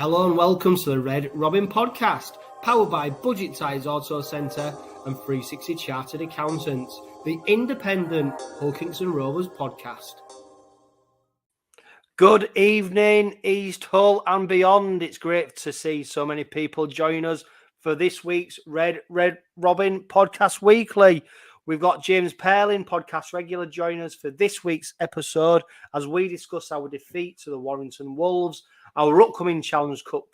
Hello and welcome to the Red Robin podcast, powered by Budget Ties Auto Centre and 𝗕𝗂𝗄𝗏 Chartered Accountants, the independent 𝗕𝗂𝗄𝗏𝗏 Rovers podcast. Good evening, East Hull and beyond. It's great to see so many people join us for this week's Red Robin podcast weekly. We've got James Purling, podcast regular, join us for this week's episode as we discuss our defeat to the Warrington Wolves, our upcoming Challenge Cup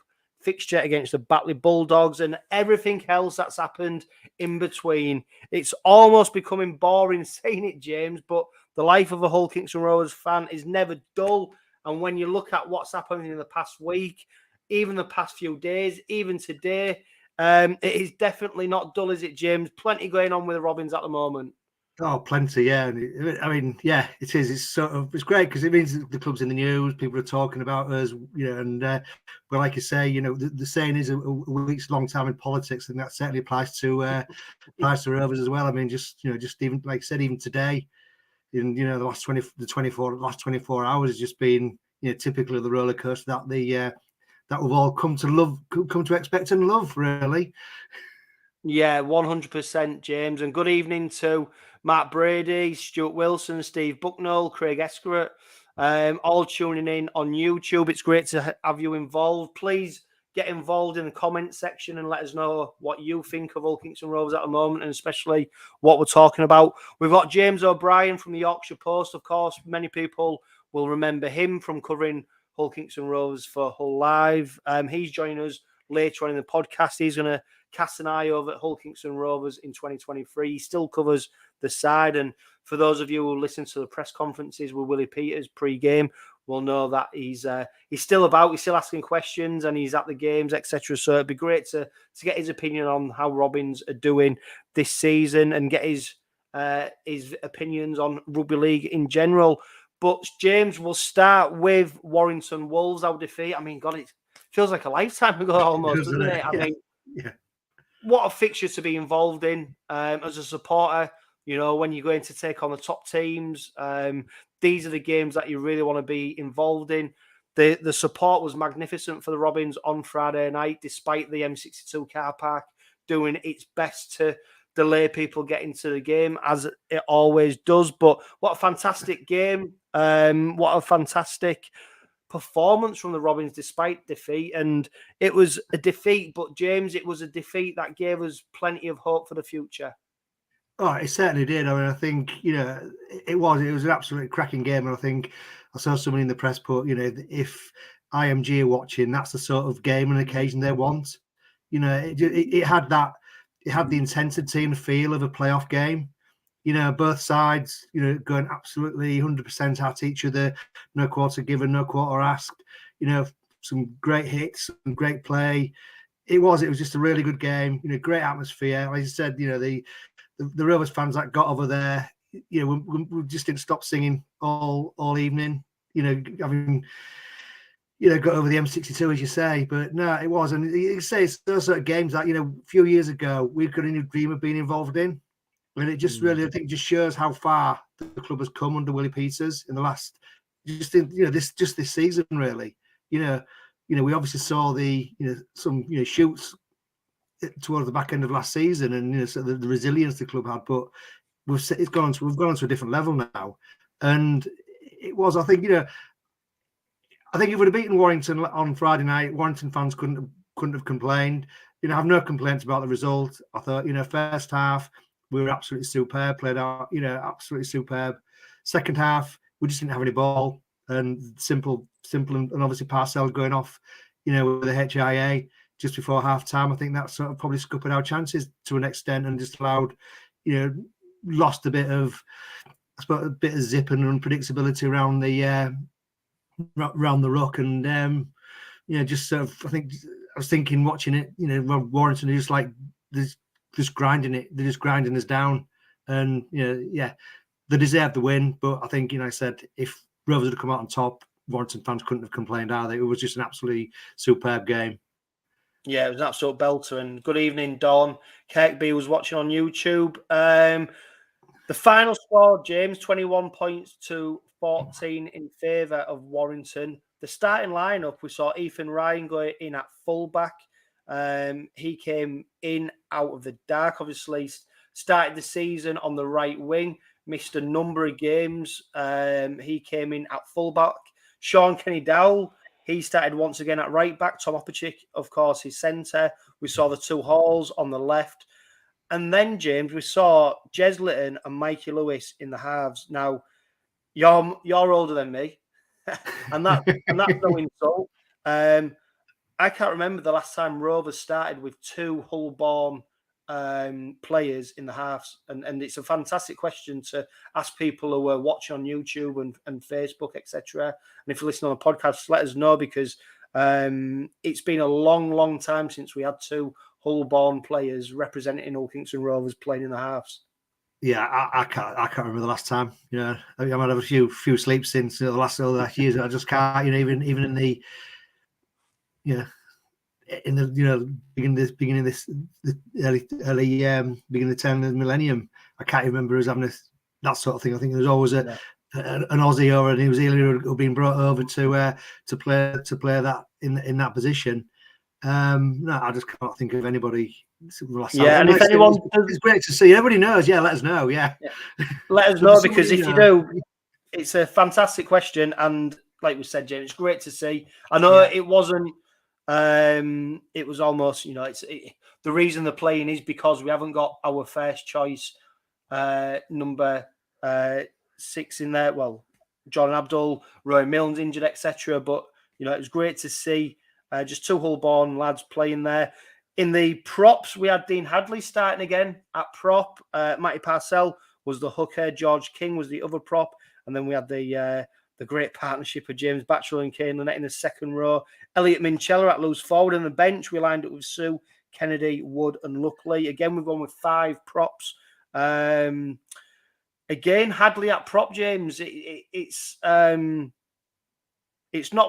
fixture against the Batley Bulldogs, and everything else that's happened in between. It's almost becoming boring saying it, James, but the life of a 𝗕𝗂𝗄𝗏 Rovers fan is never dull. And when you look at what's happening in the past week, even the past few days, even today, it is definitely not dull, is it, James? Plenty going on with the Robins at the moment. Oh, plenty, yeah. I mean, yeah, it is. It's great because it means the club's in the news. People are talking about us, and but like you say, the saying is a week's long time in politics, and that certainly applies to Rovers as well. I mean, just even like I said, even today, in the last 24 hours has just been typical of the roller coaster that we've all come to expect and love, really. Yeah, 100%, James. And good evening to Matt Brady, Stuart Wilson, Steve Bucknell, Craig Eskerett, all tuning in on YouTube. It's great to have you involved. Please get involved in the comment section and let us know what you think of 𝗕𝗂𝗄𝗏 Rovers at the moment, and especially what we're talking about. We've got James O'Brien from the Yorkshire Post, of course. Many people will remember him from covering 𝗕𝗂𝗄𝗏 Rovers for Hull Live. He's joining us later on in the podcast. He's going to cast an eye over at 𝗕𝗂𝗄𝗏 Rovers in 2023. He still covers the side, and for those of you who listen to the press conferences with Willie Peters pre-game, will know that he's still about. He's still asking questions, and he's at the games, etc. So it'd be great to get his opinion on how Robins are doing this season and get his opinions on rugby league in general. But James, we'll start with Warrington Wolves, our defeat. I mean, God, it feels like a lifetime ago almost, doesn't it? I mean, what a fixture to be involved in as a supporter. When you're going to take on the top teams, these are the games that you really want to be involved in. The support was magnificent for the Robins on Friday night, despite the M62 car park doing its best to delay people getting to the game, as it always does. But what a fantastic game. What a fantastic performance from the Robins despite defeat. And it was a defeat, but James, it was a defeat that gave us plenty of hope for the future. Oh, it certainly did. I mean, I think, it was an absolutely cracking game. And I think I saw someone in the press put, if IMG are watching, that's the sort of game and occasion they want. It had the intensity and feel of a playoff game. Both sides, going absolutely 100% at each other. No quarter given, no quarter asked. Some great hits, some great play. It was just a really good game. Great atmosphere. Like I said, the Rovers fans that got over there, we just didn't stop singing all evening. Having got over the M62, as you say. But no, it was. And you say it's those sort of games that a few years ago we couldn't even dream of being involved in. And it just really, I think, just shows how far the club has come under Willie Peters in the last, this season, really. We obviously saw some shoots towards the back end of last season, and so the resilience the club had, but we've gone on to a different level now. And it was, I think, I think if we'd have beaten Warrington on Friday night, Warrington fans couldn't have complained. I have no complaints about the result. I thought, first half we were absolutely superb, played out, absolutely superb. Second half, we just didn't have any ball, and simple, and obviously Parcell going off, with the HIA just before half time. I think that sort of probably scuppered our chances to an extent and just allowed, lost a bit of zip and unpredictability around the ruck, and just sort of, I think I was thinking watching it, Warrington is just like just grinding it. They're just grinding us down, and they deserved the win. But I think, I said, if Rovers had come out on top, Warrington fans couldn't have complained either. It was just an absolutely superb game. Yeah, it was an absolute belter. And good evening, Dawn. Kirkby was watching on YouTube. The final score, James, 21 points to 14 in favour of Warrington. The starting lineup, we saw Ethan Ryan go in at fullback. He came in out of the dark, obviously, started the season on the right wing, missed a number of games. He came in at fullback. Sean Kenny-Dowell, he started once again at right back. 𝗕𝗏𝗄𝗡𝗅𝗏, of course, his centre. We saw the two Halls on the left. And then, James, we saw 𝗕𝘂𝗍𝗏𝗏 and Mikey Lewis in the halves. Now, you're older than me, and that's no insult. I can't remember the last time Rovers started with two Hull-born players in the halves, and it's a fantastic question to ask people who are watching on YouTube and Facebook, etc. And if you listen on the podcast, let us know, because it's been a long time since we had two Hull-born players representing Hull Kingston Rovers playing in the halves. Yeah, I can't remember the last time. You know, I might have a few sleeps since the last years. I just can't. You know, even in the beginning of the early beginning of the turn of the millennium, I can't remember us having that sort of thing. I think there was always an Aussie or a New Zealander who had been brought over to play that in that position. No, I just can't think of anybody. And if anyone, it's great to see. Everybody knows. Yeah, let us know. Yeah. Let us know, because if you do, it's a fantastic question, and like we said, James, it's great to see. I know it wasn't. It was almost, the reason they're playing is because we haven't got our first choice number 6 in there. Well, John Abdul, Roy Milne's injured, etc. But it was great to see just two Hull-born lads playing there. In the props, we had Dean Hadley starting again at prop. 𝗕𝗏𝗄𝗏𝗧 was the hooker. George King was the other prop. And then we had the great partnership of James Batchel and Kane Lynette in the second row. Elliot Minchella at loose forward. On the bench, we lined up with Sue, Kennedy, Wood and Luckley. Again, we've gone with 5 props. Again, Hadley at prop, James. It's not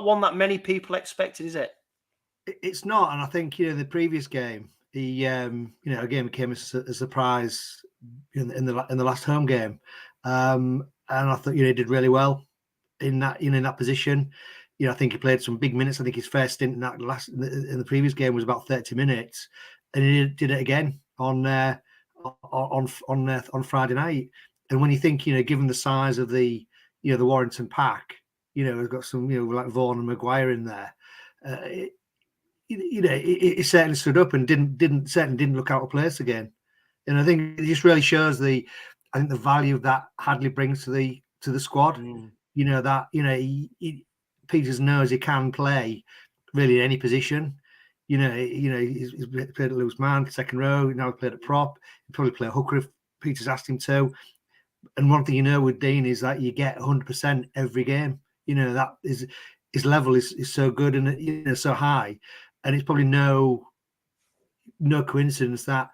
one that many people expected, is it? It's not, and I think the previous game, he again became a surprise in the last home game, and I thought he did really well in that position. I think he played some big minutes. I think his first stint in the previous game was about 30 minutes, and he did it again on Friday night. And when you think, given the size of the Warrington pack, we've got some like Vaughan and Maguire in there. It certainly stood up and didn't look out of place again. And I think it just really shows the value that Hadley brings to the squad. Peters knows he can play really in any position. He's played at loose man, second row. Now he played at prop. He'd probably play a hooker if Peters asked him to. And one thing with Dean is that you get 100% every game. That is his level is so good and so high. And it's probably no coincidence that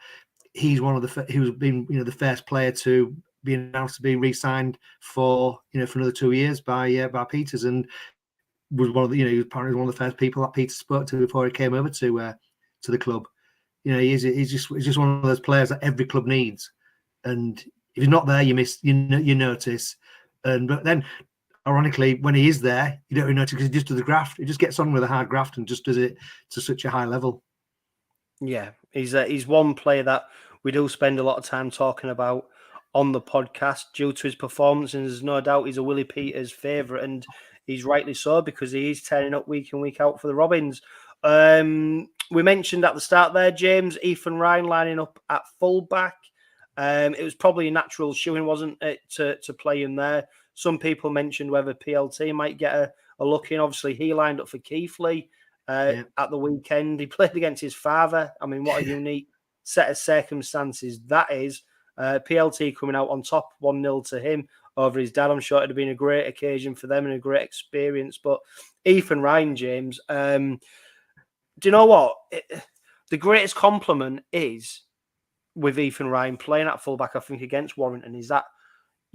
he's one of who's been the first player to be announced to be re-signed for another 2 years by Peters, and was one of the he was apparently one of the first people that Peters spoke to before he came over to the club. He's just one of those players that every club needs, and if he's not there, you miss you notice, but then. Ironically, when he is there, you don't really notice because he just does the graft. He just gets on with a hard graft and just does it to such a high level. Yeah, he's one player that we do spend a lot of time talking about on the podcast due to his performance, and there's no doubt he's a Willie Peters favourite, and he's rightly so, because he is turning up week in, week out for the Robins. We mentioned at the start there, James, Ethan Ryan lining up at fullback. It was probably a natural shooing, wasn't it, to play him there. Some people mentioned whether PLT might get a look in. Obviously, he lined up for 𝗕𝗏𝗄𝗏𝗏 at the weekend. He played against his father. I mean, what a unique set of circumstances that is. PLT coming out on top 1-0 to him over his dad. I'm sure it would have been a great occasion for them and a great experience. But Ethan Ryan, James, do you know what? The greatest compliment is with Ethan Ryan playing at fullback, I think, against Warrington, is that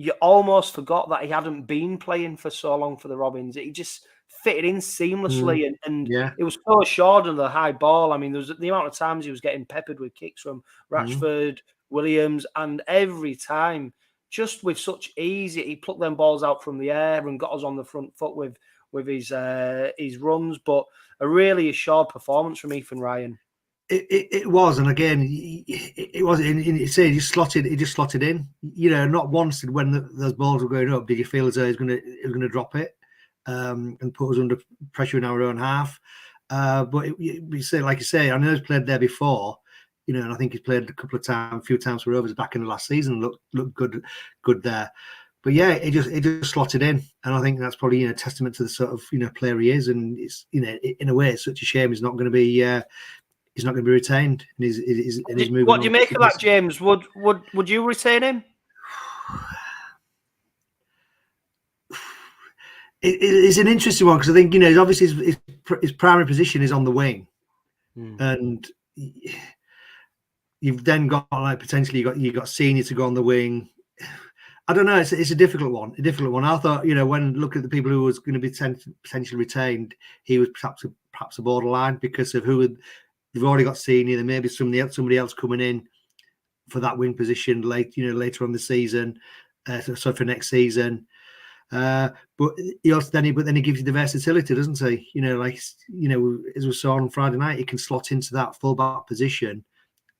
you almost forgot that he hadn't been playing for so long for the Robins. He just fitted in seamlessly, and it was so short on the high ball. I mean, there was the amount of times he was getting peppered with kicks from Rashford, Williams, and every time just with such ease. He plucked them balls out from the air and got us on the front foot with his runs. But a really assured performance from Ethan Ryan. It was, and again, it was. He just slotted in. Not once when those balls were going up did you feel as though he was going to drop it and put us under pressure in our own half. But we say, like you say, I know he's played there before, and I think he's played a few times for Rovers back in the last season. Looked good there. But yeah, it just slotted in, and I think that's probably a testament to the sort of player he is, and it's in a way it's such a shame he's not going to be. He's not going to be retained. And he's moving. What do you make of that, James? Would you retain him? It's an interesting one because I think obviously his primary position is on the wing, and you've then got potentially you got Senior to go on the wing. I don't know. It's a difficult one. I thought when looking at the people who was going to be potentially retained, he was perhaps a borderline because of who they've already got Senior. There may be somebody else coming in for that wing position later on the season, so for next season. But he gives you the versatility, doesn't he? As we saw on Friday night, he can slot into that fullback position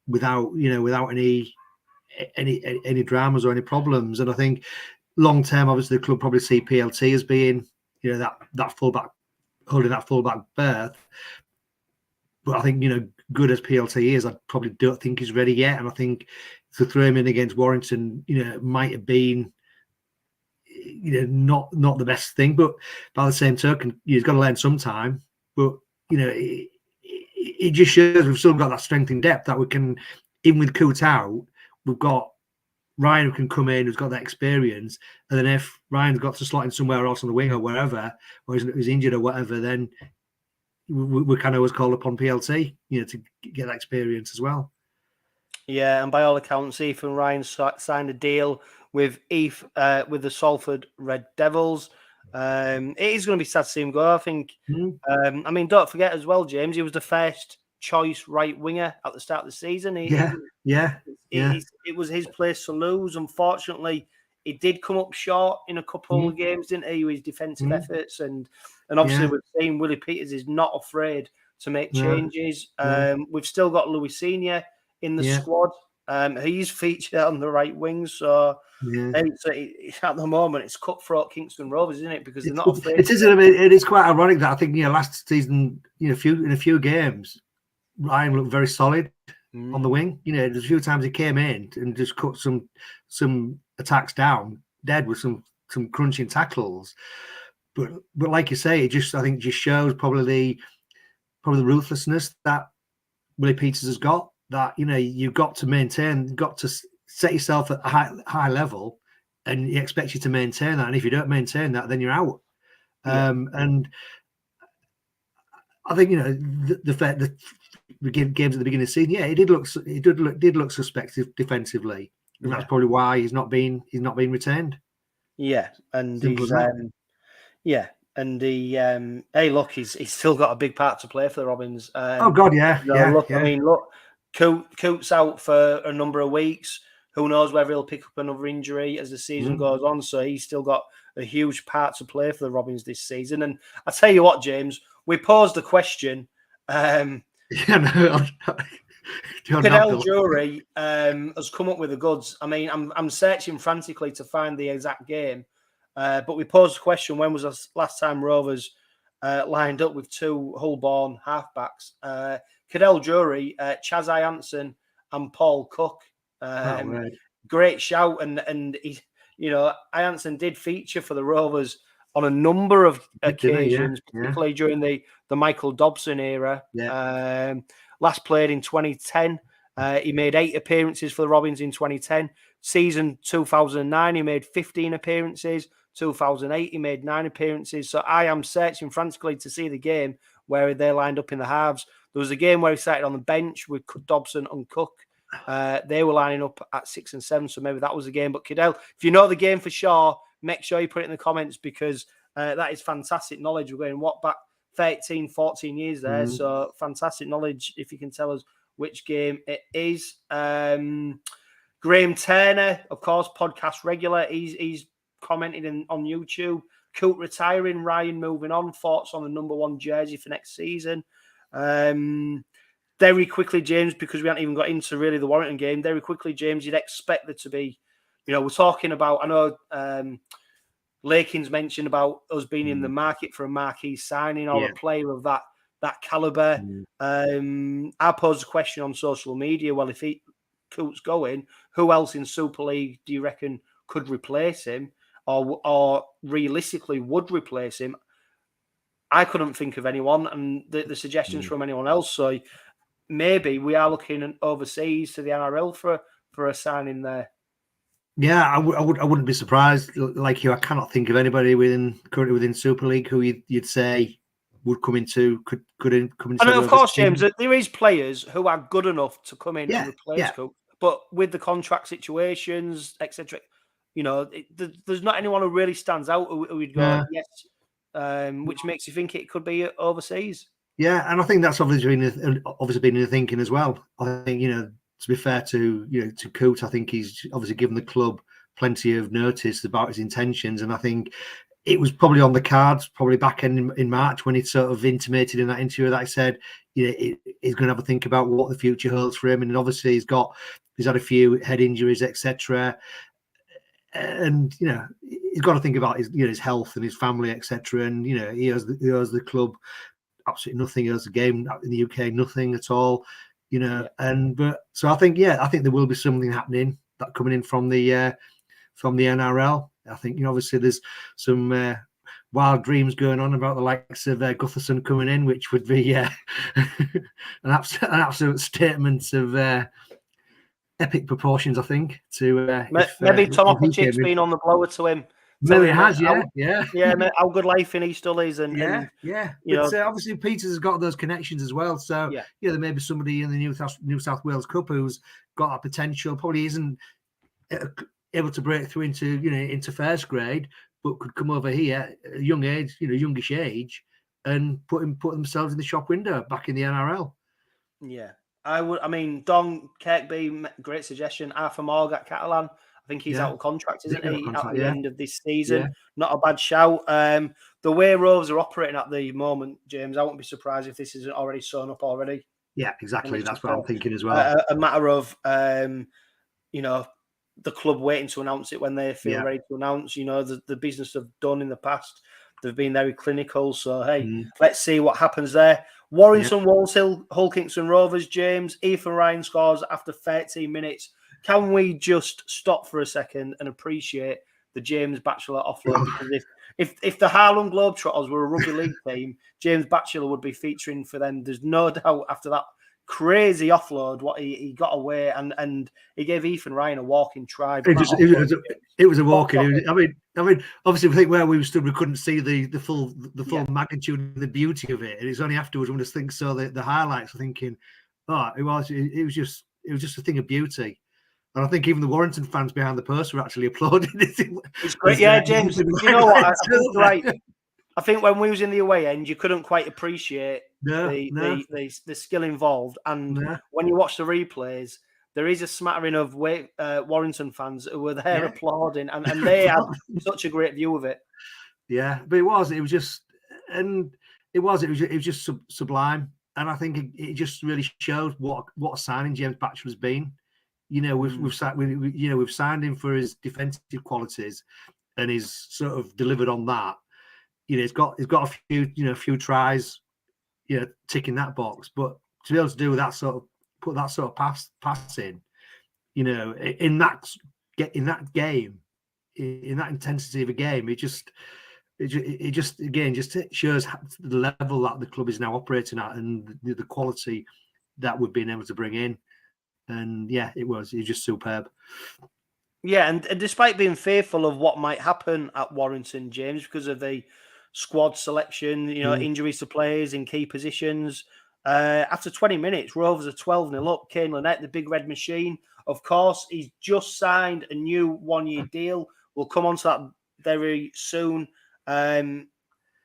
without any dramas or any problems. And I think long term, obviously, the club probably see PLT as being that fullback holding that fullback berth. But I think good as PLT is, I probably don't think he's ready yet. And I think to throw him in against Warrington, might have been not the best thing. But by the same token, he's got to learn sometime. But it just shows we've still got that strength in depth that we can, even with 𝗕𝗂𝗱𝗏, we've got Ryan who can come in, who's got that experience. And then if Ryan's got to slot in somewhere else on the wing or wherever, or he's injured or whatever, then we kind of always call upon PLT, to get that experience as well. Yeah, and by all accounts, Ethan Ryan signed a deal with the Salford Red Devils. It is going to be sad to see him go, I think. Don't forget as well, James, he was the first choice right winger at the start of the season. It was his place to lose. Unfortunately, he did come up short in a couple of games, didn't he, with his defensive efforts. And obviously we've seen Willie Peters is not afraid to make changes. We've still got Louis Senior in the squad. He's featured on the right wing. So at the moment, it's cutthroat Kingston Rovers, isn't it? Because they're not afraid. It is. It is quite ironic that I think last season, in a few games, Ryan looked very solid on the wing. There's a few times he came in and just cut some attacks down dead with some crunching tackles. But like you say, I think just shows probably the ruthlessness that Willie Peters has got. That you've got to maintain, got to set yourself at a high level, and he expects you to maintain that. And if you don't maintain that, then you're out. And I think the fact that the games at the beginning of the season, it did look suspect defensively, and that's probably why he's not been retained. Yeah, and hey, look, he's still got a big part to play for the Robins. Oh God, yeah. I mean, look, Coop's out for a number of weeks. Who knows whether he'll pick up another injury as the season goes on? So he's still got a huge part to play for the Robins this season. And I tell you what, James, we posed the question. 𝗕𝗂𝗱𝗏𝗏𝗀𝗏 has come up with the goods. I mean, I'm searching frantically to find the exact game, but we posed the question: when was the last time Rovers lined up with two Hull-born halfbacks? 𝗕𝗂𝗱𝗏𝗏𝗀𝗏, Chazai Hansen and Paul Cook. Great shout, and he, Hansen did feature for the Rovers on a number of occasions, particularly during the Michael Dobson era. Last played in 2010. He made 8 appearances for the Robins in 2010. Season 2009, he made 15 appearances. 2008, he made 9 appearances. So I am searching frantically to see the game where they lined up in the halves. There was a game where he started on the bench with Dobson and Cook. They were lining up at 6 and 7, so maybe that was the game. But 𝗕𝗂𝗱𝗏, if you know the game for sure, make sure you put it in the comments, because that is fantastic knowledge. We're going back 13, 14 years there, so fantastic knowledge if you can tell us which game it is. Graham Turner, of course, podcast regular. He's commented on YouTube. Coote retiring, Ryan moving on. Thoughts on the number 1 jersey for next season. Very quickly, James, because we haven't even got into really the Warrington game. Very quickly, James, you'd expect there to be, we're talking about, I know Lakin's mentioned about us being in the market for a marquee signing or a player of that calibre. I posed a question on social media. Well, if Coote's going, who else in Super League do you reckon could replace him or realistically would replace him? I couldn't think of anyone, and the suggestions from anyone else. So maybe we are looking overseas to the NRL for a signing there. Yeah, I wouldn't be surprised. Like you, I cannot think of anybody currently within Super League who you'd say would come into could come into. And of course, James, there is players who are good enough to come in and replace Coote, but with the contract situations, etc., there's not anyone who really stands out who would go yes, which makes you think it could be overseas. Yeah, and I think that's obviously been in the thinking as well. I think to be fair to Coote, I think he's obviously given the club plenty of notice about his intentions, and I think it was probably on the cards probably back in March when he sort of intimated in that interview that I said he's going to have a think about what the future holds for him, and obviously he's had a few head injuries, etc. And he's got to think about his health and his family, etc. And he owes the club absolutely nothing. He owes the game in the UK nothing at all. So I think there will be something happening that coming in from the NRL. I think obviously there's some wild dreams going on about the likes of Gutherson coming in, which would be an absolute statement of epic proportions. I think to maybe 𝗕𝗂𝗡𝗴𝗄𝗏𝗂𝗏's been on the blower to him. Maybe it has, how good life in he still is, and obviously Peters has got those connections as well. So there may be somebody in the New South Wales Cup who's got that potential. Probably isn't able to break through into first grade, but could come over here at a young age, youngish age, and put themselves in the shop window back in the NRL. Yeah, I would. I mean, Don 𝗕𝗂𝗍𝗲, great suggestion. 𝗕𝗵𝗿𝗏𝗃 at Catalan. I think he's out of contract, isn't he? At the end of this season. Not a bad shout. The way Rovers are operating at the moment, James, I wouldn't be surprised if this isn't already sewn up already. Yeah, exactly. That's what I'm thinking as well. A matter of, the club waiting to announce it when they feel ready to announce. The business they've done in the past, they've been very clinical. So, hey, let's see what happens there. Warrington Wolves, Hull Kingston Rovers, James. Ethan Ryan scores after 13 minutes. Can we just stop for a second and appreciate the James Batchelor offload? Because if the Harlem Globetrotters were a rugby league team, James Batchelor would be featuring for them. There's no doubt after that crazy offload, what he got away, and he gave Ethan Ryan a walking try. It was a walking. I mean, obviously, we think where we stood, we couldn't see the full magnitude and the beauty of it. And it's only afterwards when I think the highlights, I'm thinking, it was just a thing of beauty. And I think even the Warrington fans behind the post were actually applauding it. It's great, James. You know what? I think right. I think when we was in the away end, you couldn't quite appreciate the skill involved. And when you watch the replays, there is a smattering of Warrington fans who were there applauding, and they had such a great view of it. Yeah, but it was just sublime, and I think it just really showed what a signing James Batchelor's been. We've signed him for his defensive qualities, and he's sort of delivered on that. He's got a few tries, ticking that box. But to be able to do that put that sort of pass in, in that game, in that intensity of a game, it just shows the level that the club is now operating at and the quality that we've been able to bring in. And it was just superb. Yeah, and despite being fearful of what might happen at Warrington, James, because of the squad selection, injuries to players in key positions, after 20 minutes, Rovers are 12-0 up. Kane Lynette, the big red machine. Of course, he's just signed a new one-year deal. We'll come on to that very soon.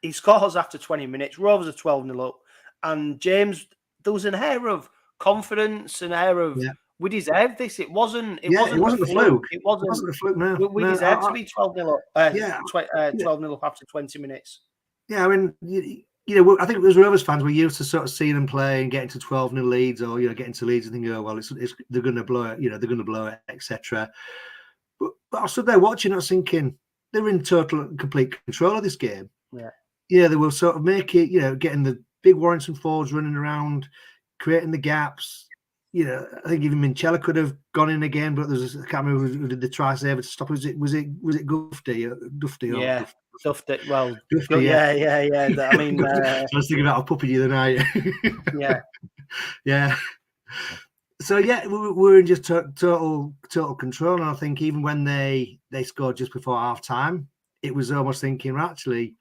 He scores after 20 minutes. Rovers are 12-0 up. And James, there was an air of confidence, an air of we deserved this. It wasn't. It it wasn't a fluke. It wasn't a fluke. No, we deserved to be 12-0 up. 12-0 up after 20 minutes. Yeah, I mean, you know, I think as Rovers fans, we're used to sort of seeing them play and getting to 12-0 leads, or getting to leads and thinking, oh well, they're going to blow it. They're going to blow it, etc. But I stood there watching, I was thinking they're in total and complete control of this game. Yeah, they will sort of make it. Getting the big Warrington forwards running around, creating the gaps. I think even Minchella could have gone in again, but I can't remember who did the try save to stop. Was it Gufty? Yeah, Duffy. Well, Duffy, yeah. I mean, I was thinking about a puppy the other night. Yeah. So we're in just total control, and I think even when they scored just before half time, it was almost thinking, actually,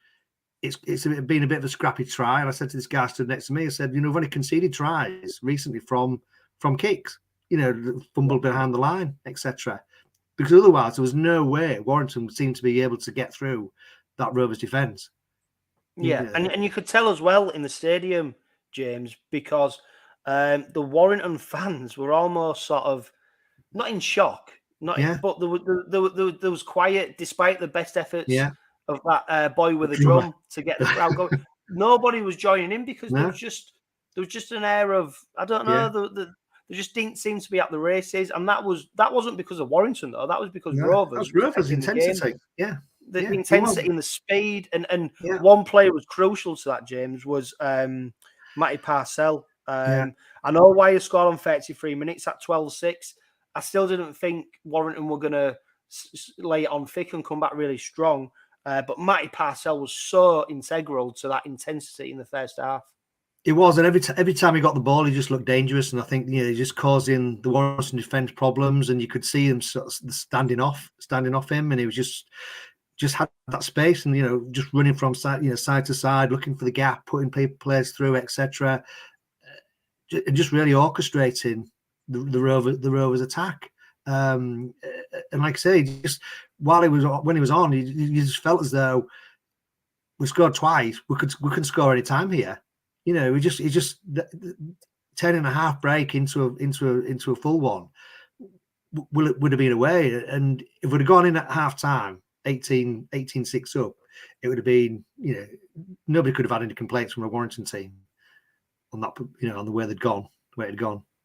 it's been a bit of a scrappy try. And I said to this guy stood next to me, I said, we've only conceded tries recently from kicks, fumbled behind the line, etc. Because otherwise there was no way Warrington seemed to be able to get through that Rovers defence. Yeah, and you could tell as well in the stadium, James, because the Warrington fans were almost sort of not in shock, but there was quiet despite the best efforts of that boy with a drum to get the crowd going. Nobody was joining in because there was just an air of, I don't know, they just didn't seem to be at the races, and that wasn't because of Warrington though. That was because Rovers intensity. The intensity and the speed, and one player was crucial to that. James was 𝗕𝗂𝗡𝗏𝗄𝗏. I know why he scored on 33 minutes at 12-6. I still didn't think Warrington were going to lay it on thick and come back really strong. But 𝗕𝗂𝗡𝗏𝗏 was so integral to that intensity in the first half. It was, and every time he got the ball, he just looked dangerous, and I think he just causing the Warrington defence problems, and you could see him sort of standing off him, and he was just had that space, and just running from side to side, looking for the gap, putting players through, etc., and just really orchestrating the Rovers attack. And like I say, just when he was on, you just felt as though we scored twice. We could score any time here. We just 10 and a half break into a full one. Would have been away, and if we'd have gone in at half time 18-6 up, it would have been nobody could have had any complaints from a Warrington team on that on the way it had gone.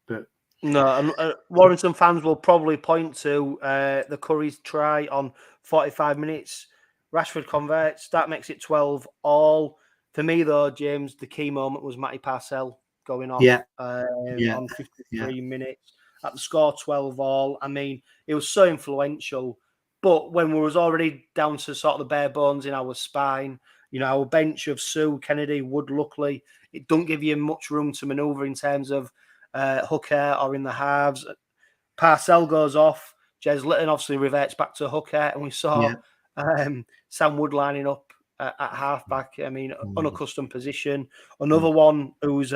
But no, and Warrington fans will probably point to the Curry's try on 45 minutes. Rashford converts, that makes it 12-all. For me, though, James, the key moment was 𝗕𝗂𝗡𝗏𝗏𝗏 going off on 53 minutes at the score 12-all. I mean, it was so influential. But when we was already down to sort of the bare bones in our spine, our bench of Sue, Kennedy, Wood, Luckley, it don't give you much room to manoeuvre in terms of hooker or in the halves. Parcell goes off. Jez Litton obviously reverts back to hooker, and we saw Sam Wood lining up at halfback. I mean, unaccustomed position. Another one who's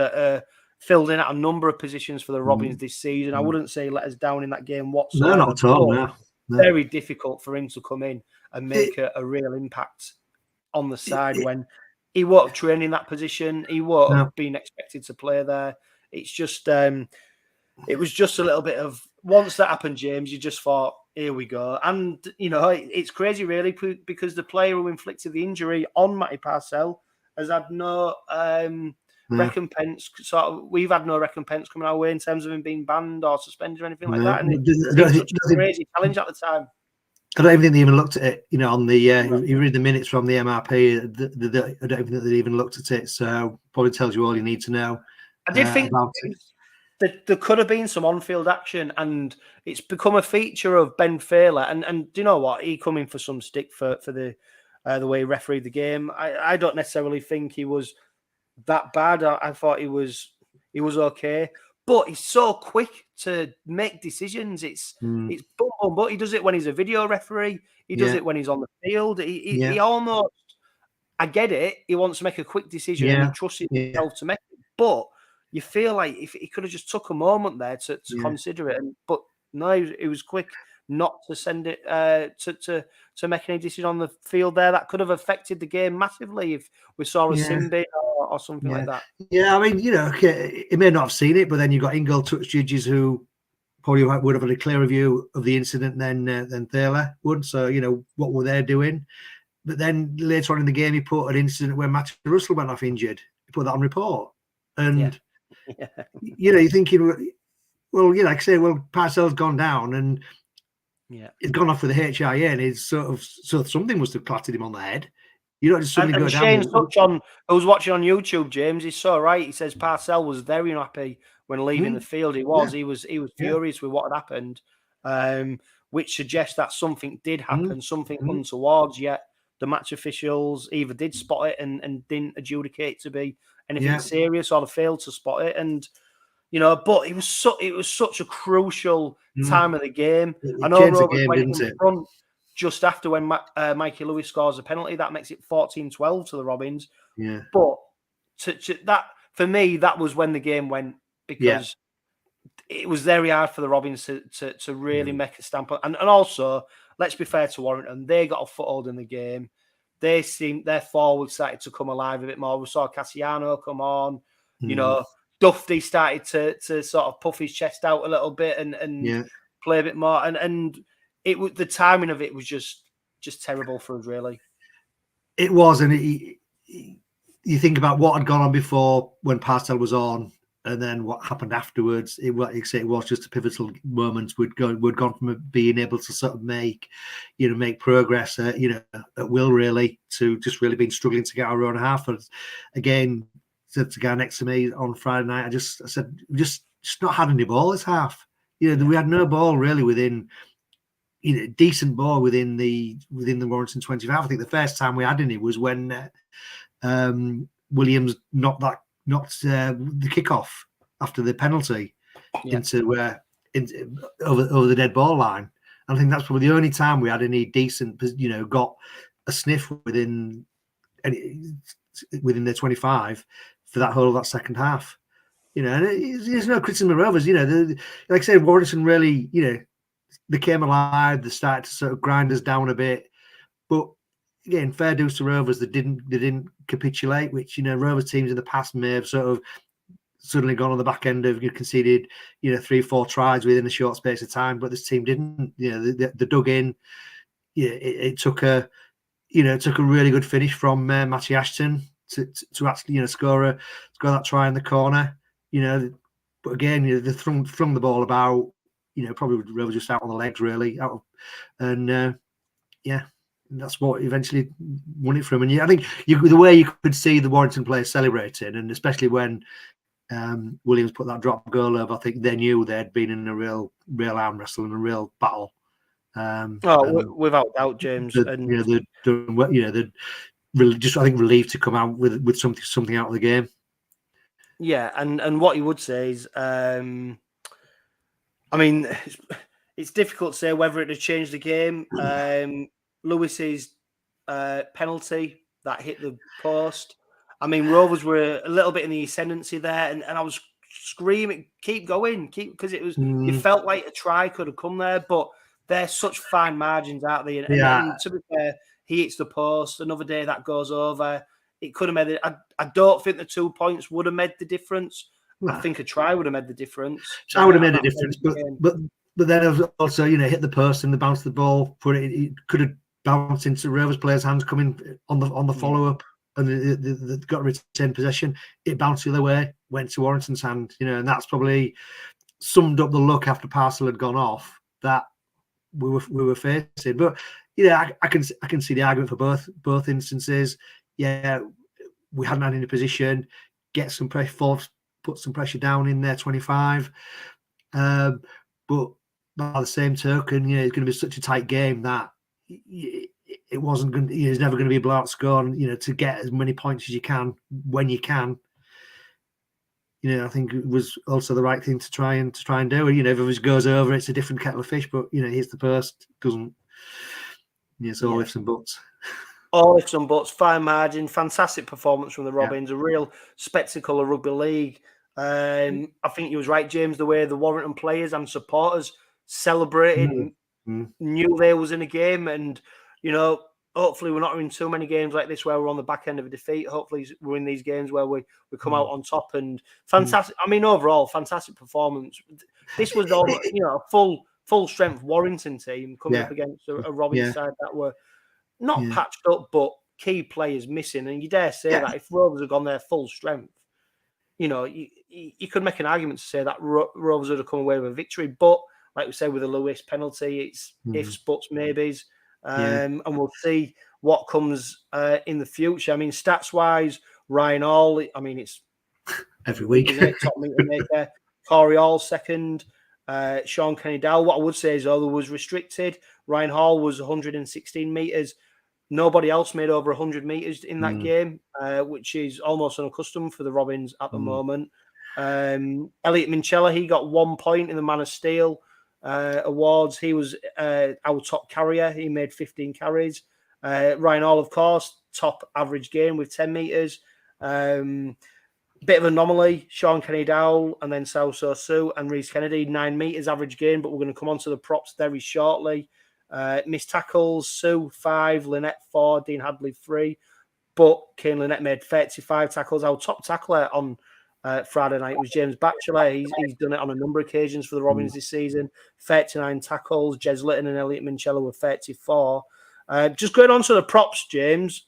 filled in at a number of positions for the Robins this season. I wouldn't say let us down in that game whatsoever. No, not at all. No. Very difficult for him to come in and make a real impact on the side when he won't have trained in that position. He won't have been expected to play there. It's just, it was just a little bit of, once that happened, James, you just thought, here we go. And, it's crazy, really, because the player who inflicted the injury on 𝗕𝗂𝗡𝗏𝗏𝗏 has had no recompense. We've had no recompense coming our way in terms of him being banned or suspended or anything like that. And it's a crazy challenge at the time. I don't even think they even looked at it, on the you read the minutes from the MRP. I don't even think they even looked at it. So probably tells you all you need to know. I did think that there could have been some on-field action, and it's become a feature of Ben Failer. And do you know what? He come in for some stick for the way he refereed the game. I don't necessarily think he was that bad. I thought he was okay. But he's so quick to make decisions. It's boom, boom, boom. He does it when he's a video referee. He does it when he's on the field. He almost, I get it. He wants to make a quick decision and he trusts himself to make it. But you feel like if he could have just took a moment there to consider it. But no, he was quick not to send it to make any decision on the field there. That could have affected the game massively if we saw a sin bin or something like that. Yeah, I mean, he may not have seen it, but then you've got Ingle touch judges who probably would have had a clearer view of the incident than 𝗕𝘂𝗱𝗏 would. So, what were they doing? But then later on in the game, he put an incident where Matthew Russell went off injured. He put that on report. And, you're thinking, well, like I say, Parcell's gone down and he's gone off with a HIA, and it's so something must have clattered him on the head. You don't just suddenly go down. Shane's touch on, I was watching on YouTube, James, he's so right. He says Parcell was very unhappy when leaving the field. He was furious with what had happened, which suggests that something did happen, something untowards, yet the match officials either did spot it and didn't adjudicate to be anything serious, or they failed to spot it. And but it was such a crucial time of the game. I know Rovers went in front just after when Mikey Lewis scores a penalty. That makes it 14-12 to the Robins. Yeah. But that, for me, that was when the game went, because it was very hard for the Robins to really make a stamp on. And also, let's be fair to Warrington, they got a foothold in the game. Their forwards started to come alive a bit more. We saw Cassiano come on, Duffy started to sort of puff his chest out a little bit and play a bit more. And it was, the timing of it was just terrible for us, really. It was, and you think about what had gone on before when Parcell was on, and then what happened afterwards. It was just a pivotal moment. We'd gone from being able to sort of make progress, at will, really, to just really being struggling to get our own half. And again, to the guy next to me on Friday night, I said, just not had any ball this half. We had no ball really within. Decent ball within the Warrington 25. I think the first time we had any was when Williams knocked the kickoff after the penalty into over the dead ball line. And I think that's probably the only time we had any decent, got a sniff within the 25 for that whole of that second half. And there's no criticism of Rovers. Like I said, Warrington really, they came alive. They started to sort of grind us down a bit, but again, fair dues to Rovers. They didn't capitulate, which Rovers teams in the past may have sort of suddenly gone on the back end of conceded 3-4 tries within a short space of time. But this team didn't. They dug in. It took a really good finish from Matty Ashton to actually score that try in the corner. But again, they flung the ball about. Probably Rovers just out on the legs, really. That's what eventually won it from. And I think the way you could see the Warrington players celebrating, and especially when Williams put that drop goal over, I think they knew they'd been in a real arm wrestle and a real battle. Without doubt, James. They'd really just, I think, relieved to come out with something out of the game. Yeah, and what you would say is, it's difficult to say whether it had changed the game. Lewis's penalty that hit the post. Rovers were a little bit in the ascendancy there, and I was screaming, keep going, because it was. You felt like a try could have come there, but they're such fine margins, aren't they? And to be fair, he hits the post. Another day that goes over. It could have made it. I don't think the 2 points would have made the difference. I think a try would have made the difference. I would have made a difference, but then also hit the post and the bounce the ball. It could have bounced into Rovers players' hands coming on the follow up, and they got retained possession. It bounced the other way, went to Warrington's hand. And that's probably summed up the luck after Parcell had gone off that we were facing. But I can see the argument for both instances. Yeah, we hadn't had any position. Get some pressure, put some pressure down in there, 25. But by the same token, it's going to be such a tight game that it wasn't going. It's never going to be a blowout score. And, to get as many points as you can when you can. I think it was also the right thing to try and do. If it goes over, it's a different kettle of fish. But hits the post, doesn't. It's all ifs and buts. All ifs and buts, fine margin, fantastic performance from the Robins, a real spectacle of rugby league. I think you was right, James, the way the Warrington players and supporters celebrated, knew they was in a game, and hopefully we're not in too many games like this where we're on the back end of a defeat. Hopefully we're in these games where we come out on top. And fantastic. I mean, overall, fantastic performance. This was a full strength Warrington team coming up against a Robin side that were not patched up, but key players missing. And you dare say that if Rovers had gone there full strength, you could make an argument to say that Rovers would have come away with a victory. But like we say, with the Lewis penalty, it's ifs, buts, maybes. And we'll see what comes in the future. I mean, stats-wise, Ryan Hall, I mean, it's every week. Top meter maker. Corey Hall, second. Sean Kenny-Dowell. What I would say is, although was restricted, Ryan Hall was 116 metres. Nobody else made over 100 metres in that game, which is almost unaccustomed for the Robins at the moment. 𝗕𝗵𝗿𝗀𝗏, he got 1 point in the Man of Steel awards. He was our top carrier. He made 15 carries. Ryan Hall, of course, top average gain with 10 metres. Bit of anomaly, Sean Kenny-Dowell and then 𝗬𝗍𝗍 and Rhys Kennedy, 9 metres average gain, but we're going to come on to the props very shortly. Missed tackles, Sue 5, Lynette 4, Dean Hadley 3, but Kane Lynette made 35 tackles. Our top tackler on Friday night was James Purling. He's done it on a number of occasions for the Robins this season. 39 tackles. 𝗔𝗰𝗰𝗍𝗍 and 𝗕𝗵𝗿𝗀𝗍 were 34. Just going on to the props, James.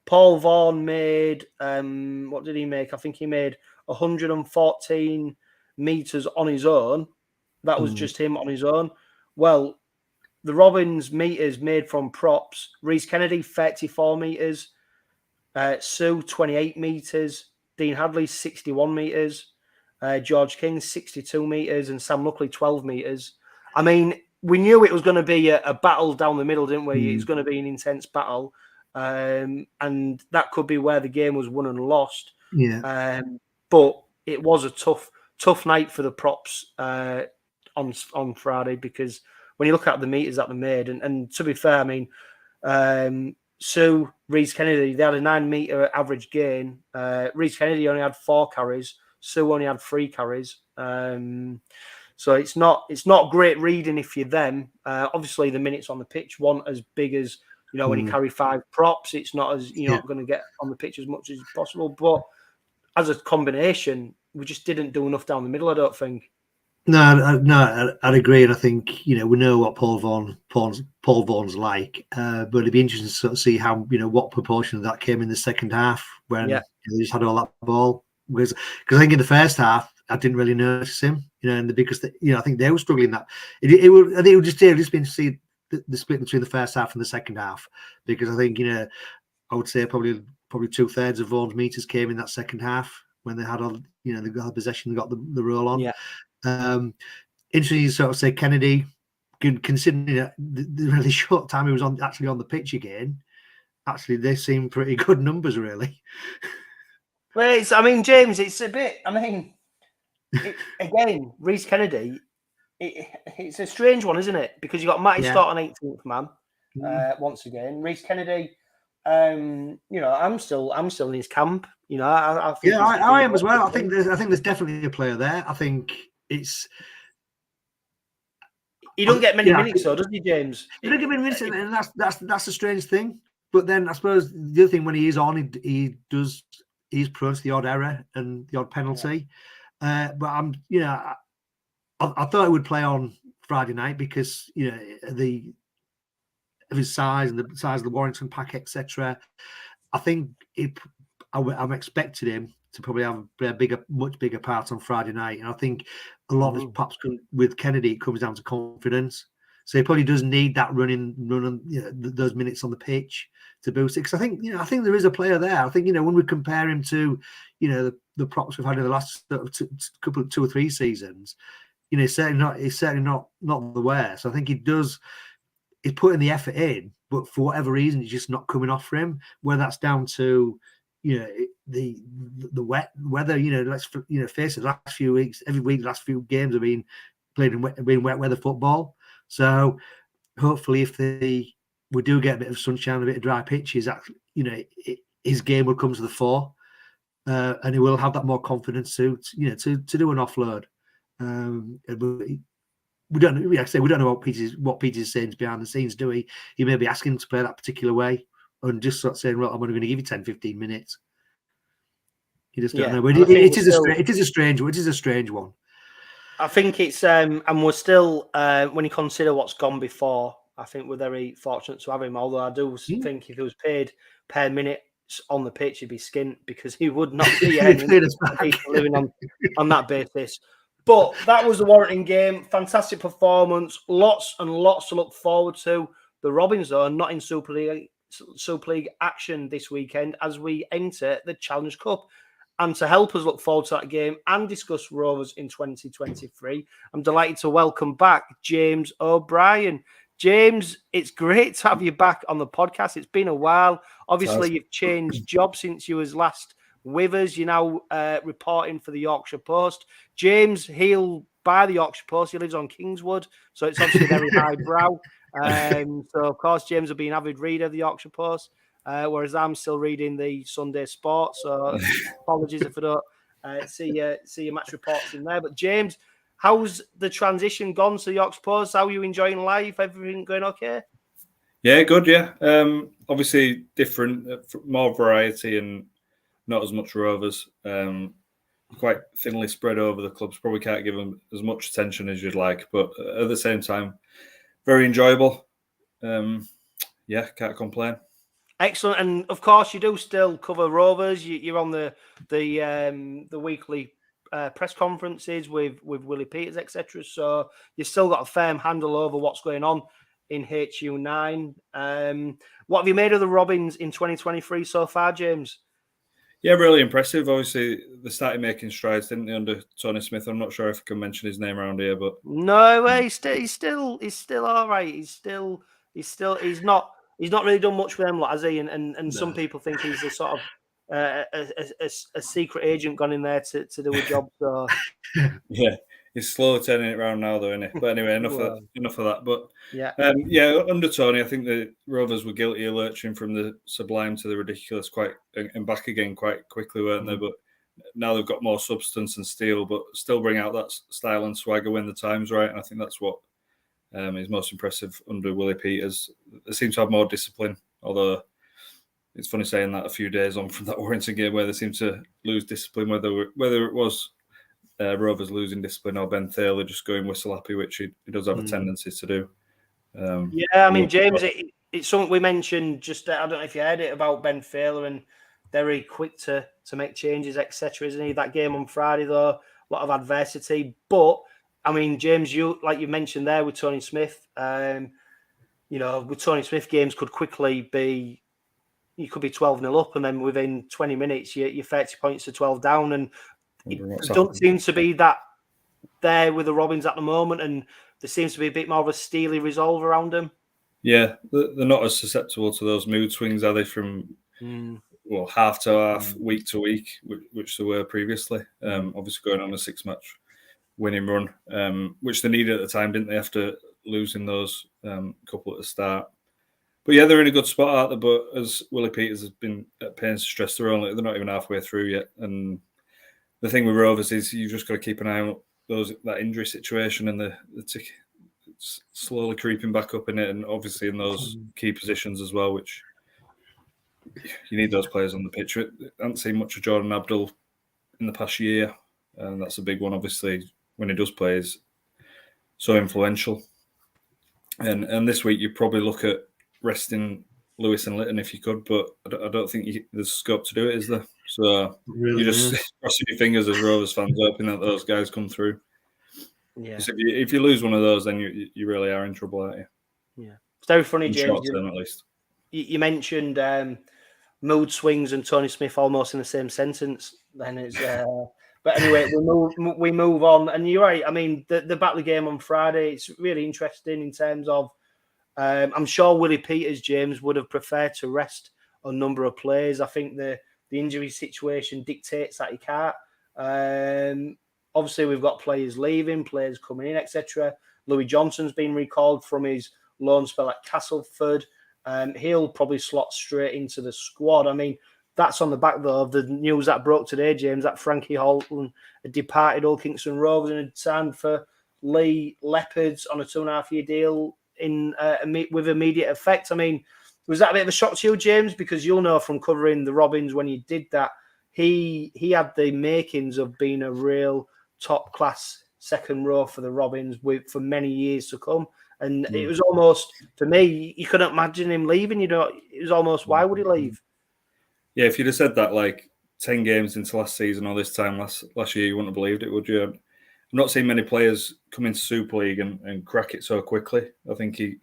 Paul Vaughan made, what did he make? I think he made 114 metres on his own. That was just him on his own. Well, the Robins metres made from props. Rhys Kennedy, 34 metres. Sue, 28 metres. Dean Hadley, 61 metres. George King, 62 metres. And Sam Luckley, 12 metres. I mean, we knew it was going to be a battle down the middle, didn't we? It was going to be an intense battle. And that could be where the game was won and lost. But it was a tough night for the props on Friday, because when you look at the meters that they made, and to be fair, I mean, Sue, Rhys Kennedy, they had a 9 meter average gain. Rhys Kennedy only had 4 carries. Sue only had 3 carries. So it's not great reading if you're them. Obviously, the minutes on the pitch weren't as big as, when you carry 5 props. It's not as you're not going to get on the pitch as much as possible. But as a combination, we just didn't do enough down the middle, I don't think. No, I'd agree, and I think we know what Paul Vaughan's like, but it'd be interesting to sort of see how what proportion of that came in the second half when they just had all that ball. Because I think in the first half I didn't really notice him, and because I think they were struggling that it would just be interesting to see the split between the first half and the second half, because I think I would say probably 2/3 of Vaughan's meters came in that second half when they had all they got possession and got the roll on. Interesting to sort of say Kennedy, considering the really short time he was actually on the pitch again, actually they seem pretty good numbers, really. Well, James, it's a bit. I mean, again, Rhys Kennedy, it's a strange one, isn't it? Because you got Matty Stott on 18th man once again. Rhys Kennedy, I'm still in his camp. I think I am as well. I think there's definitely a player there. I think it's. You don't get many minutes, though, does he, James? You don't get many minutes, and that's a strange thing. But then I suppose the other thing, when he is on, he's prone to the odd error and the odd penalty. But I thought it would play on Friday night because of his size and the size of the Warrington pack, etc. I think I'm expecting him to probably have a much bigger part on Friday night, and I think a lot of his perhaps with Kennedy, it comes down to confidence. So he probably does need that running, those minutes on the pitch to boost it. Because I think there is a player there. I think when we compare him to the props we've had in the last couple of 2 or 3 seasons, he's certainly not the worst. So I think he's putting the effort in, but for whatever reason, it's just not coming off for him. Whether that's down to the wet weather, let's face it, the last few weeks, every week, the last few games have been played in wet weather football. So hopefully, if we do get a bit of sunshine, a bit of dry pitches, his game will come to the fore, and he will have that more confidence to do an offload. we don't. Like I say, we don't know what Peter's saying behind the scenes, do we? He may be asking him to play that particular way, and just sort of saying, "Well, I'm only going to give you 10, 15 minutes." You just don't know. But it is a strange one. I think it's and we're still when you consider what's gone before, I think we're very fortunate to have him. Although I do think if he was paid per minute on the pitch, he'd be skint because he would not be living on that basis. But that was the Warrington game. Fantastic performance. Lots and lots to look forward to. The Robins, though, are not in Super League action this weekend as we enter the Challenge Cup. And to help us look forward to that game and discuss Rovers in 2023, I'm delighted to welcome back James O'Brien. James, it's great to have you back on the podcast. It's been a while. Obviously, you've changed jobs since you was last with us. You're now reporting for the Yorkshire Post. James, he'll buy the Yorkshire Post. He lives on Kingswood, so it's obviously very highbrow. So, of course, James will be an avid reader of the Yorkshire Post, whereas I'm still reading the Sunday Sport. So, apologies if I don't see your match reports in there. But, James, how's the transition gone to the Yorkshire Post? How are you enjoying life? Everything going okay? Yeah, good, yeah. Obviously different, more variety and not as much Rovers. Quite thinly spread over the clubs. Probably can't give them as much attention as you'd like, but at the same time, very enjoyable. Yeah, can't complain. Excellent, and of course you do still cover Rovers. You're on the weekly press conferences with Willie Peters, etc. So you've still got a firm handle over what's going on in HU9. What have you made of the Robins in 2023 so far, James? Yeah, really impressive. Obviously, they started making strides, didn't they, under Tony Smith? I'm not sure if I can mention his name around here, but no, he's still all right. He's not really done much for them, has he? And no. Some people think he's a sort of a secret agent gone in there to do a job. So yeah, he's slowly turning it around now, though, isn't he? But anyway, enough of that. But yeah, under Tony, I think the Rovers were guilty of lurching from the sublime to the ridiculous and back again quite quickly, weren't they? But now they've got more substance and steel, but still bring out that style and swagger when the time's right. And I think that's what is most impressive under Willie Peters. They seem to have more discipline, although it's funny saying that a few days on from that Warrington game where they seem to lose discipline, whether it was Rovers losing discipline or 𝗕𝗂𝗱𝗏𝗲 which going whistle-happy, which he does have a tendency to do. Yeah, I mean, James, it's something we mentioned just, I don't know if you heard it, about 𝗕𝗂𝗱𝗏𝗏 and very quick to make changes, etc. Isn't he? That game on Friday, though, a lot of adversity. But, I mean, James, you mentioned there with Tony Smith, with Tony Smith, games could quickly be, you could be 12-0 up, and then within 20 minutes, you're 30 points to 12 down. And it doesn't seem to be that there with the Robins at the moment, and there seems to be a bit more of a steely resolve around them. Yeah, they're not as susceptible to those mood swings, are they, from half to half, week to week, which they were previously. Obviously going on a 6-match winning run, which they needed at the time, didn't they, after losing those couple at the start. But yeah, they're in a good spot, aren't they? But as Willie Peters has been at pains to stress, they're not even halfway through yet. And the thing with Rovers is you've just got to keep an eye on that injury situation and the it's slowly creeping back up in it, and obviously in those key positions as well, which you need those players on the pitch. I haven't seen much of Jordan Abdul in the past year, and that's a big one. Obviously, when he does play, is so influential. And this week you probably look at resting Lewis and Litton if you could, but I don't think there's scope to do it, is there? So you just crossing your fingers as Rovers fans, hoping that those guys come through. Yeah. If you lose one of those, then you really are in trouble, aren't you? Yeah. It's very funny, in James. Short term, at least. You mentioned mood swings and Tony Smith almost in the same sentence. Then it's, but anyway, we move on. And you're right. I mean, the Batley game on Friday, it's really interesting in terms of. I'm sure Willie Peters, James, would have preferred to rest a number of players. I think the injury situation dictates that he can't. Obviously, we've got players leaving, players coming in, etc. Louis Johnson's been recalled from his loan spell at Castleford. He'll probably slot straight into the squad. I mean, that's on the back, though, of the news that broke today, James, that Frankie Holton had departed Old Kingston Rovers and had signed for Lee Leopards on a 2.5-year deal with immediate effect. I mean, was that a bit of a shock to you, James? Because you'll know from covering the Robins when you did that, he had the makings of being a real top class second row for the Robins for many years to come. And it was almost, for me, you couldn't imagine him leaving. It was almost, why would he leave? Yeah, if you'd have said that like 10 games into last season or this time last year, you wouldn't have believed it, would you? I'm not seeing many players come into Super League and crack it so quickly. I think he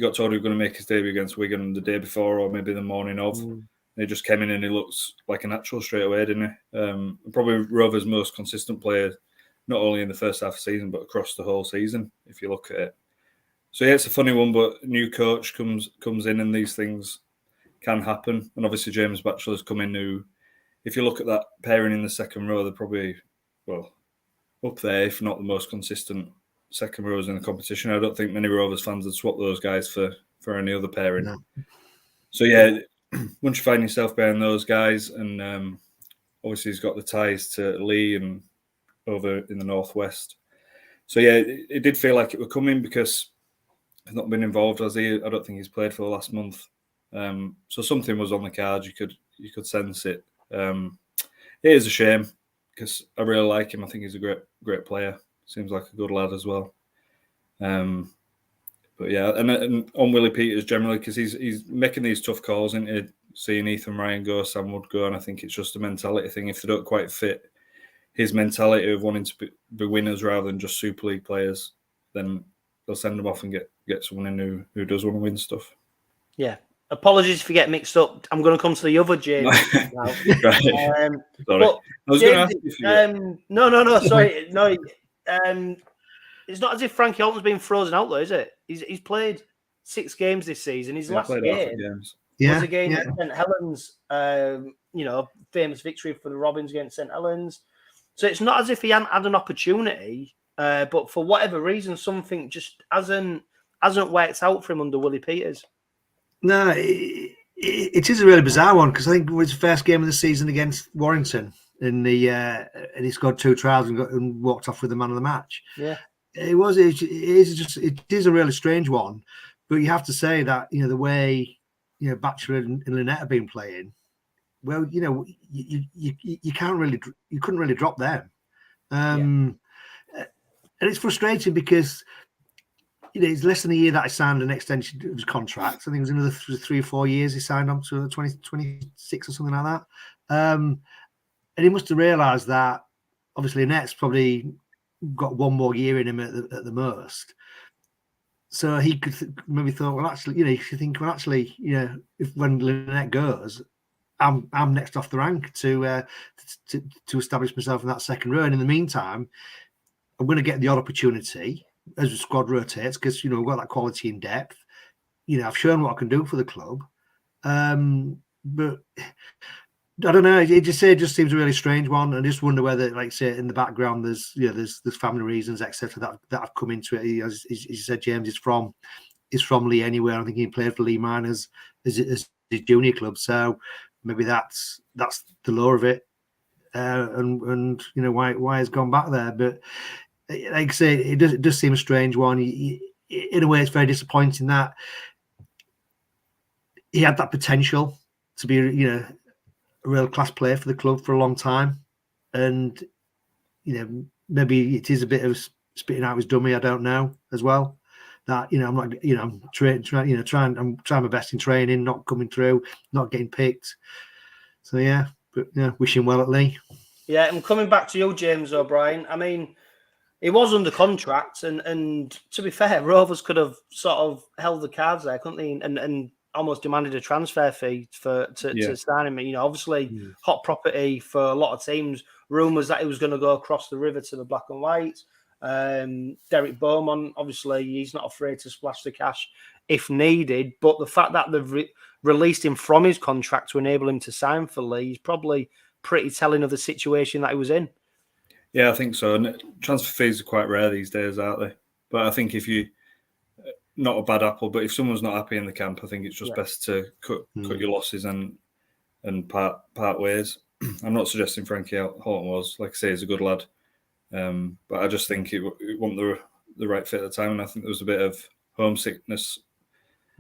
got told he was going to make his debut against Wigan the day before or maybe the morning of. And he just came in and he looks like a natural straight away, didn't he? Probably Rovers' most consistent player, not only in the first half of the season, but across the whole season, if you look at it. So yeah, it's a funny one, but new coach comes in and these things can happen. And obviously James Batchelor's come in who, if you look at that pairing in the second row, they're probably, well, up there, if not the most consistent second rows in the competition. I don't think many Rovers fans would swap those guys for any other pairing. No. So yeah, once you find yourself behind those guys, and obviously he's got the ties to Lee and over in the northwest. So yeah, it did feel like it would come in because he's not been involved, has he? I don't think he's played for the last month. So something was on the cards. You could sense it. It is a shame because I really like him. I think he's a great player. Seems like a good lad as well. But yeah, and on Willie Peters generally, because he's making these tough calls into seeing Ethan Ryan go, Sam Wood go, and I think it's just a mentality thing. If they don't quite fit his mentality of wanting to be winners rather than just Super League players, then they'll send them off and get someone in who does want to win stuff. Yeah. Apologies if you get mixed up. I'm going to come to the other James now. Right. Sorry. But I was going to ask you if you No, sorry. No, it's not as if Frankie Holton's been frozen out, though, is it? He's played 6 games this season. His last game was against St Helens, famous victory for the Robins against St Helens. So it's not as if he hadn't had an opportunity, but for whatever reason, something just hasn't worked out for him under Willie Peters. No, it is a really bizarre one because I think it was the first game of the season against Warrington, and he scored 2 tries and walked off with the man of the match. Yeah, it is a really strange one, but you have to say that the way Batchelor and Lynette have been playing, well, you couldn't really drop them, and it's frustrating because. It's less than a year that I signed an extension of his contract. I think it was another 3 or 4 years he signed on to 2026 or something like that. And he must have realised that obviously Lynette's probably got 1 more year in him at the most. So he could maybe thought, well, actually, you should think, well, actually, if when Lynette goes, I'm next off the rank to establish myself in that second row. And in the meantime, I'm going to get the odd opportunity as the squad rotates because we've got that quality and depth. I've shown what I can do for the club, but I don't know. It just seems a really strange one. I just wonder whether, like say, in the background, there's family reasons, etc. that have come into it. As you said, James is from Lee anyway. I think he played for Lee Miners as his junior club, so maybe that's the law of it, and why it's gone back there, but. Like I say, it does seem a strange one. In a way, it's very disappointing that he had that potential to be, a real class player for the club for a long time, and maybe it is a bit of spitting out his dummy. I don't know as well. That I'm not, I'm trying my best in training, not coming through, not getting picked. So yeah, but wish him well at Lee. Yeah, and coming back to you, James O'Brien. I mean. He was under contract, and to be fair, Rovers could have sort of held the cards there, couldn't they? And almost demanded a transfer fee to sign him. Obviously, hot property for a lot of teams. Rumours that he was going to go across the river to the Black and White. Derek Beaumont, obviously, he's not afraid to splash the cash if needed. But the fact that they've released him from his contract to enable him to sign for Lee is probably pretty telling of the situation that he was in. Yeah, I think so. And transfer fees are quite rare these days, aren't they? But I think if you, not a bad apple, but if someone's not happy in the camp, I think it's just best to cut your losses and part ways. I'm not suggesting Frankie Holton was. Like I say, he's a good lad. But I just think it wasn't the right fit at the time, and I think there was a bit of homesickness,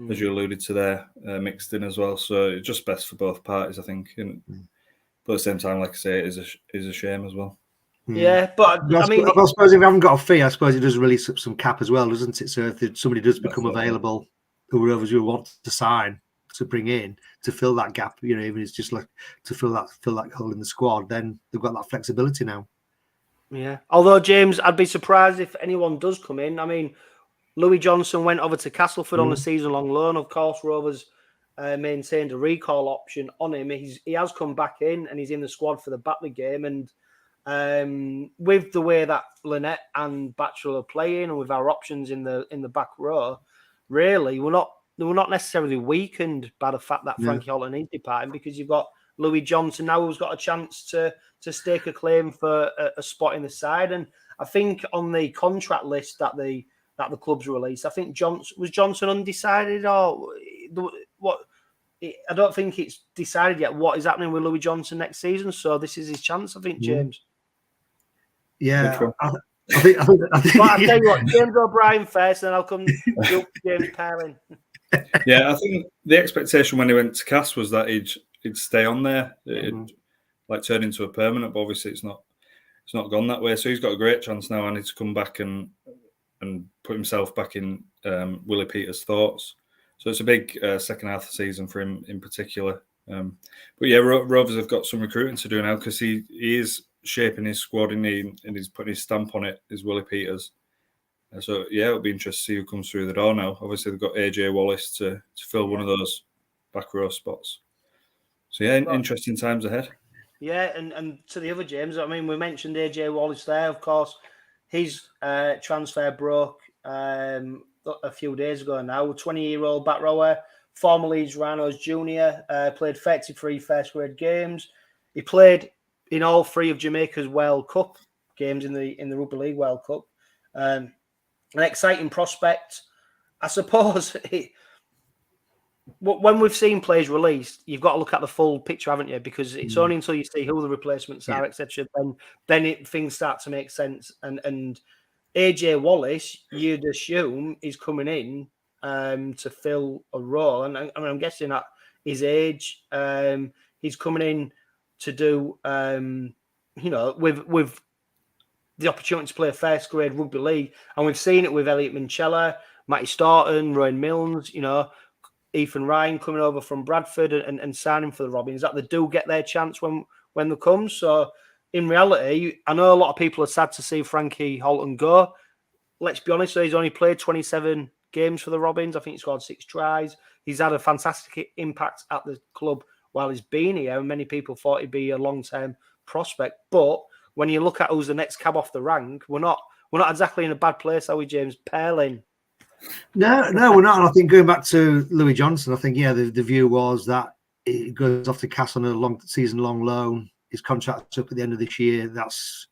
as you alluded to there, mixed in as well. So it's just best for both parties, I think. But at the same time, like I say, it is a shame as well. Yeah, but I mean, I suppose if we haven't got a fee, I suppose it does release up some cap as well, doesn't it? So if somebody does become available, who Rovers will want to sign to bring in to fill that gap, even if it's just like to fill that hole in the squad, then they've got that flexibility now. Yeah. Although James, I'd be surprised if anyone does come in. I mean, Louis Johnson went over to Castleford on a season-long loan. Of course, Rovers maintained a recall option on him. He has come back in and he's in the squad for the Batley game. And with the way that 𝗕𝗏𝗏 and 𝗕𝗏𝗏𝗏 are playing, and with our options in the back row, really we're not necessarily weakened by the fact that Frankie Holton is departing, because you've got Louis Johnson now who's got a chance to stake a claim for a spot in the side. And I think on the contract list that the club's released, I think Johnson undecided, or what? I don't think it's decided yet what is happening with Louis Johnson next season. So this is his chance, I think, James. Yeah, I think. But I'll tell you what, James O'Brien first, and then I'll come to James Purling. Yeah, I think the expectation when he went to Cass was that he'd stay on there. It'd like turn into a permanent, but obviously it's not gone that way. So he's got a great chance now, and to come back and put himself back in Willie Peters' thoughts. So it's a big second half of the season for him in particular. But yeah, Rovers have got some recruiting to do now, because he is shaping his squad and he's putting his stamp on it, is Willie Peters. So yeah, it'll be interesting to see who comes through the door now. Obviously, they've got 𝗕𝗔𝗿𝗏𝗏𝗏 to fill one of those back row spots. So yeah, interesting times ahead. Yeah, and to the other James, I mean, we mentioned 𝗕𝗔𝗿𝗏𝗏𝗏 there, of course. His transfer broke a few days ago now. 20-year-old back rower, former Leeds Rhinos junior, played 33 first-grade games. He played in all three of Jamaica's World Cup games in the Rugby League World Cup. An exciting prospect, I suppose. When we've seen players released, you've got to look at the full picture, haven't you? Because it's only until you see who the replacements are, etc., then things start to make sense. And 𝗕𝗔𝗿𝗏𝗏𝗏, you'd assume, is coming in to fill a role, and I'm guessing at his age, he's coming in to do, with the opportunity to play first grade rugby league, and we've seen it with 𝗕𝗏𝗏𝗏𝗏, Matty Staunton, Rowan Milnes, Ethan Ryan coming over from Bradford and signing for the Robins, that they do get their chance when they come. So in reality, I know a lot of people are sad to see Frankie Holton go. Let's be honest, he's only played 27 games for the Robins. I think he scored 6 tries. He's had a fantastic impact at the club while he's been here, and many people thought he'd be a long-term prospect. But when you look at who's the next cab off the rank, we're not exactly in a bad place, are we, James? Purling. No, we're not. And I think going back to Louis Johnson, I think, the view was that it goes off to Cass on a season-long loan. His contract's up at the end of this year.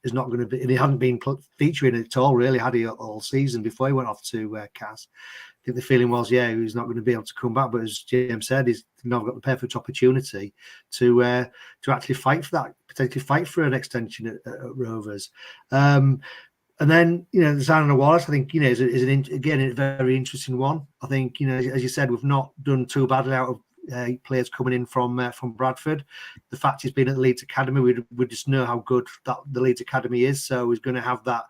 Is not going to be, and he hadn't been featuring it at all, really, had he, all season before he went off to Cass. I think the feeling was, he's not going to be able to come back. But as James said, he's now got the perfect opportunity to actually fight for that, potentially fight for an extension at Rovers. And then, the signing of Wallace, I think, is again a very interesting one. I think, as you said, we've not done too badly out of players coming in from Bradford. The fact he's been at the Leeds Academy, we just know how good that the Leeds Academy is. So he's going to have that,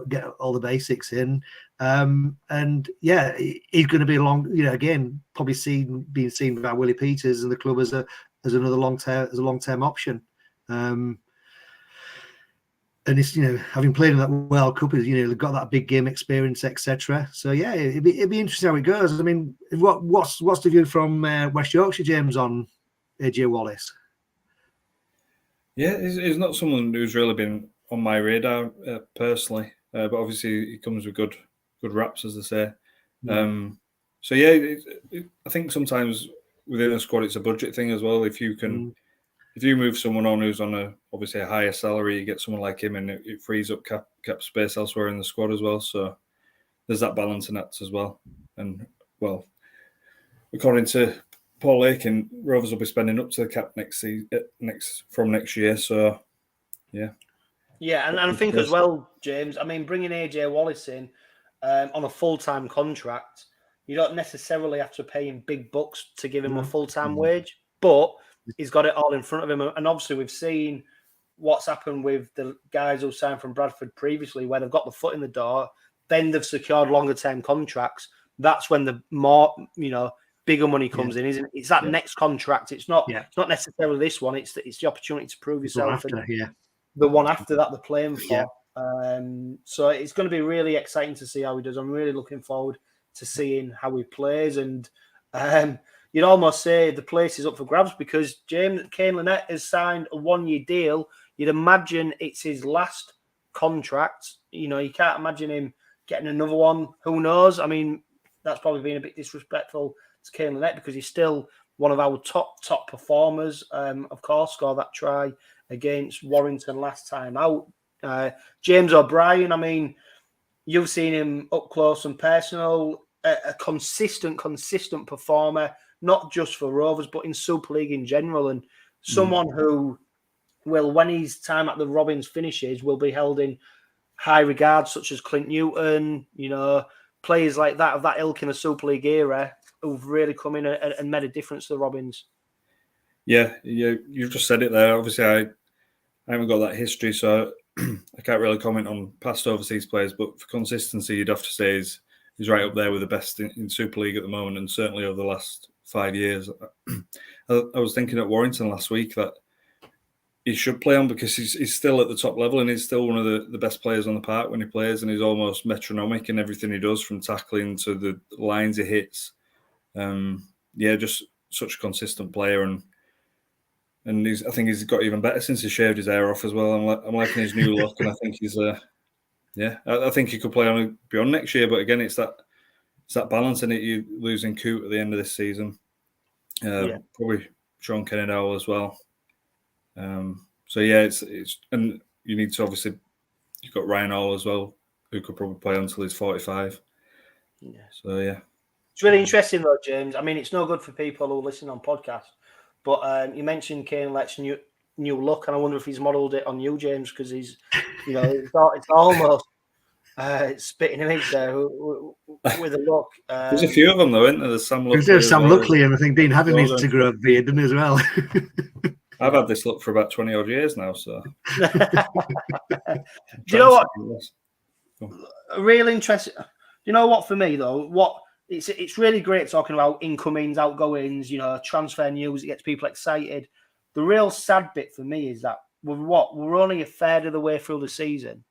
get all the basics in. And yeah, he's going to be again, probably being seen by Willie Peters and the club as another long-term option. And it's, having played in that World Cup, they've got that big game experience, etc. So yeah, it'd be interesting how it goes. I mean, what's the view from West Yorkshire, James, on 𝗕𝗔𝗿𝗏𝗏𝗏𝗏? Yeah, he's not someone who's really been on my radar personally, but obviously he comes with good raps, as they say. So yeah, I think sometimes within a squad it's a budget thing as well. If you move someone on who's on obviously a higher salary, you get someone like him, and it frees up cap space elsewhere in the squad as well. So there's that balancing act as well. And well, according to Paul Aiken, Rovers will be spending up to the cap next year. So yeah. Yeah, and I think as well, James, I mean, bringing AJ Wallace in on a full-time contract, you don't necessarily have to pay him big bucks to give him a full-time wage, but he's got it all in front of him. And obviously we've seen what's happened with the guys who signed from Bradford previously, where they've got the foot in the door, then they've secured longer-term contracts. That's when the more, bigger money comes in, isn't it? It's that next contract. It's not necessarily this one. It's the opportunity to prove yourself. The one after that they're playing for. So it's going to be really exciting to see how he does. I'm really looking forward to seeing how he plays. And you'd almost say the place is up for grabs because James 𝗕𝗓𝗏𝗏 has signed a 1-year deal. You'd imagine it's his last contract. You can't imagine him getting another one. Who knows? I mean, that's probably been a bit disrespectful to 𝗕𝗓𝗏𝗏 because he's still one of our top performers. Of course, scored that try against Warrington last time out. James O'Brien, I mean, you've seen him up close and personal, a consistent performer, not just for Rovers, but in Super League in general, and someone who will, when his time at the Robins finishes, will be held in high regard, such as Clint Newton, players like that of that ilk in the Super League era who've really come in and made a difference to the Robins. Yeah, you've just said it there. Obviously, I haven't got that history, so I can't really comment on past overseas players, but for consistency, you'd have to say he's right up there with the best in Super League at the moment, and certainly over the last 5 years. I was thinking at Warrington last week that he should play on because he's still at the top level and he's still one of the best players on the park when he plays, and he's almost metronomic in everything he does, from tackling to the lines he hits. Just such a consistent player, and I think he's got even better since he shaved his hair off as well. I'm liking his new look, and I think he's I think he could play on beyond next year. But again, it's that balance in it. You losing Coote at the end of this season, probably Sean Kennedy as well. It's and you need to obviously you've got Ryan Hall as well, who could probably play until he's 45. It's really interesting though, James. I mean, it's no good for people who listen on podcasts. But you mentioned 𝗕𝗓𝗏𝗏𝗏's new look, and I wonder if he's modelled it on you, James, because he's, it's almost spitting image there with a look. There's a few of them, though, isn't there? There's Sam Luckley. There's Sam Luckley, and I think Dean Haddon needs to grow a beard, doesn't he, as well? I've had this look for about 20 odd years now, so. Do you know what? Really interesting. Do you know what? For me, though, It's really great talking about incomings, outgoings, transfer news. It gets people excited. The real sad bit for me is that we're only a third of the way through the season,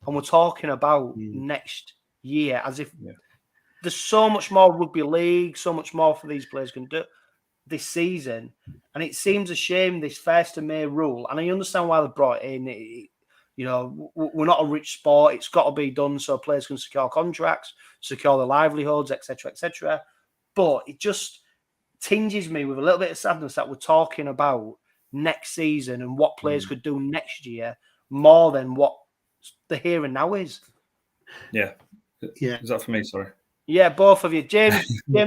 and we're talking about next year as if there's so much more rugby league, so much more for these players can do this season, and it seems a shame this 1st of May rule. And I understand why they brought it in. We're not a rich sport. It's got to be done so players can secure contracts, secure their livelihoods, etc., etc. But it just tinges me with a little bit of sadness that we're talking about next season and what players could do next year more than what the here and now is. Yeah. Is that for me? Sorry. Yeah, both of you. James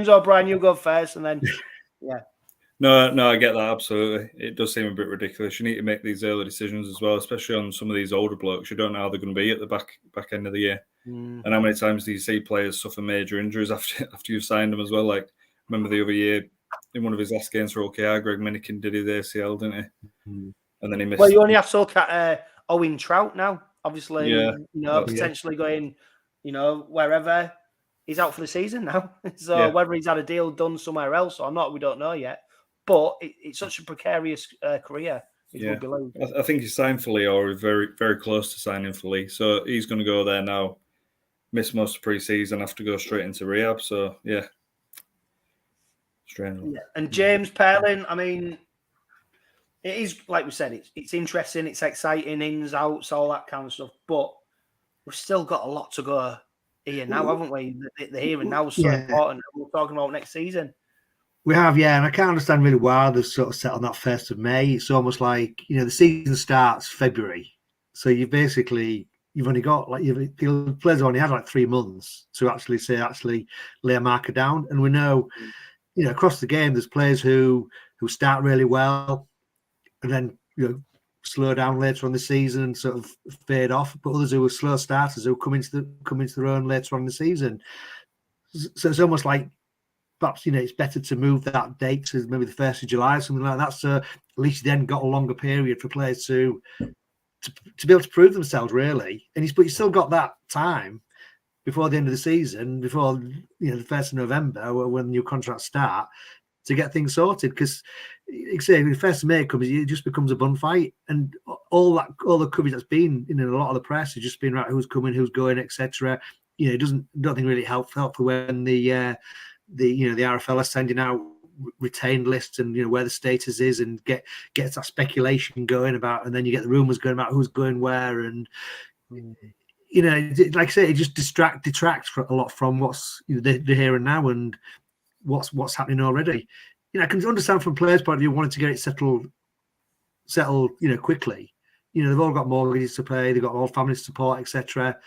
O'Brien, you go first, and then No, I get that, absolutely. It does seem a bit ridiculous. You need to make these early decisions as well, especially on some of these older blokes. You don't know how they're going to be at the back end of the year. And how many times do you see players suffer major injuries after you've signed them as well? Like, remember the other year, in one of his last games for OKR, Greg Minikin did his ACL, didn't he? And then he missed. Well, you only have to look at Owen Trout now. Obviously, potentially going, wherever. He's out for the season now. So whether he's had a deal done somewhere else or not, we don't know yet. But it's such a precarious career. I think he's signed for Lee, or very, very close to signing for Lee. So he's going to go there now, miss most of pre-season, have to go straight into rehab. So, strange. Yeah. And James Purling, I mean, it is, like we said, it's interesting, it's exciting, ins, outs, all that kind of stuff. But we've still got a lot to go here now, haven't we? The here and now is so important. We're talking about next season. We have, and I can't understand really why they've sort of set on that 1st of May. It's almost like, the season starts February. So you've only got, the players have only had 3 months to actually lay a marker down. And we know, across the game, there's players who start really well and then, slow down later on the season and sort of fade off, but others who were slow starters who come into their own later on in the season. So it's almost like perhaps it's better to move that date to maybe the 1st of July or something like that. So at least you then got a longer period for players to be able to prove themselves, really. But you still got that time before the end of the season, before the 1st of November, when new contracts start, to get things sorted. Because, like I say, when the 1st of May comes, it just becomes a bun fight, and all the coverage that's been in a lot of the press has just been right, who's coming, who's going, etc. It doesn't really help for when the RFL are sending out retained lists and where the status is, and gets that speculation going about, and then you get the rumours going about who's going where, and like I say, it just detracts a lot from what's the here and now and what's happening already. I can understand from players' point of view wanting to get it settled quickly. They've all got mortgages to pay, they've got all family support, etc.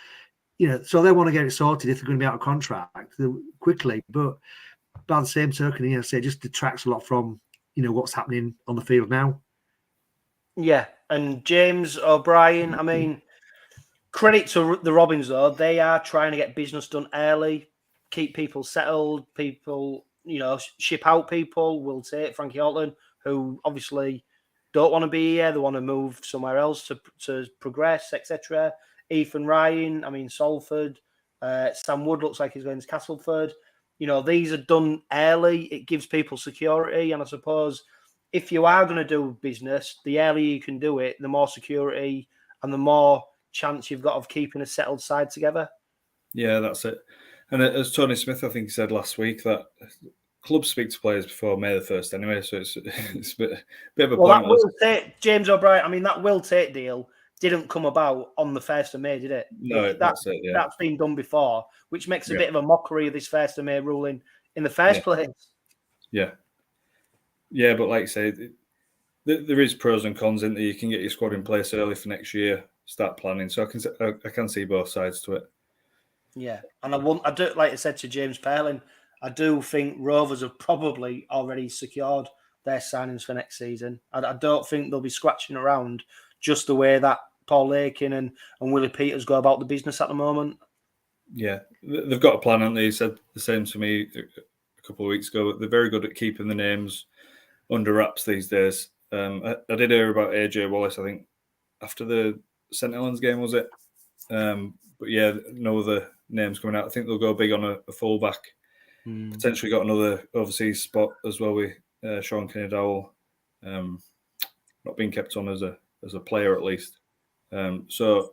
So they want to get it sorted if they're going to be out of contract quickly. But by the same token, it just detracts a lot from what's happening on the field now. Yeah, and James O'Brien, I mean, credit to the Robins though, they are trying to get business done early, keep people settled, people, ship out people. We'll take 𝗕𝘂𝗱𝗏𝗏, who obviously don't want to be here, they want to move somewhere else to progress, etc. Ethan Ryan, I mean, Salford, Sam Wood looks like he's going to Castleford. These are done early. It gives people security. And I suppose if you are going to do business, the earlier you can do it, the more security and the more chance you've got of keeping a settled side together. Yeah, that's it. And as Tony Smith, I think, said last week, that clubs speak to players before May the 1st anyway. So it's a bit of a point. That will take, James O'Brien, I mean, that will take deal didn't come about on the 1st of May, did it? No, that's it. Yeah, that's been done before, which makes a bit of a mockery of this 1st of May ruling in the first place. Yeah, but like I say, there is pros and cons in that. You can get your squad in place early for next year, start planning. So I can see both sides to it. Yeah, and I do, like I said to James Purling, I do think Rovers have probably already secured their signings for next season. I don't think they'll be scratching around just the way that Paul Aiken and Willie Peters go about the business at the moment. Yeah, they've got a plan, haven't they? He said the same to me a couple of weeks ago. They're very good at keeping the names under wraps these days. I did hear about AJ Wallace, I think, after the St Helens game, was it? But yeah, no other names coming out. I think they'll go big on a fullback. Potentially got another overseas spot as well with Sean Kennedy-Dowell not being kept on as a player at least. So,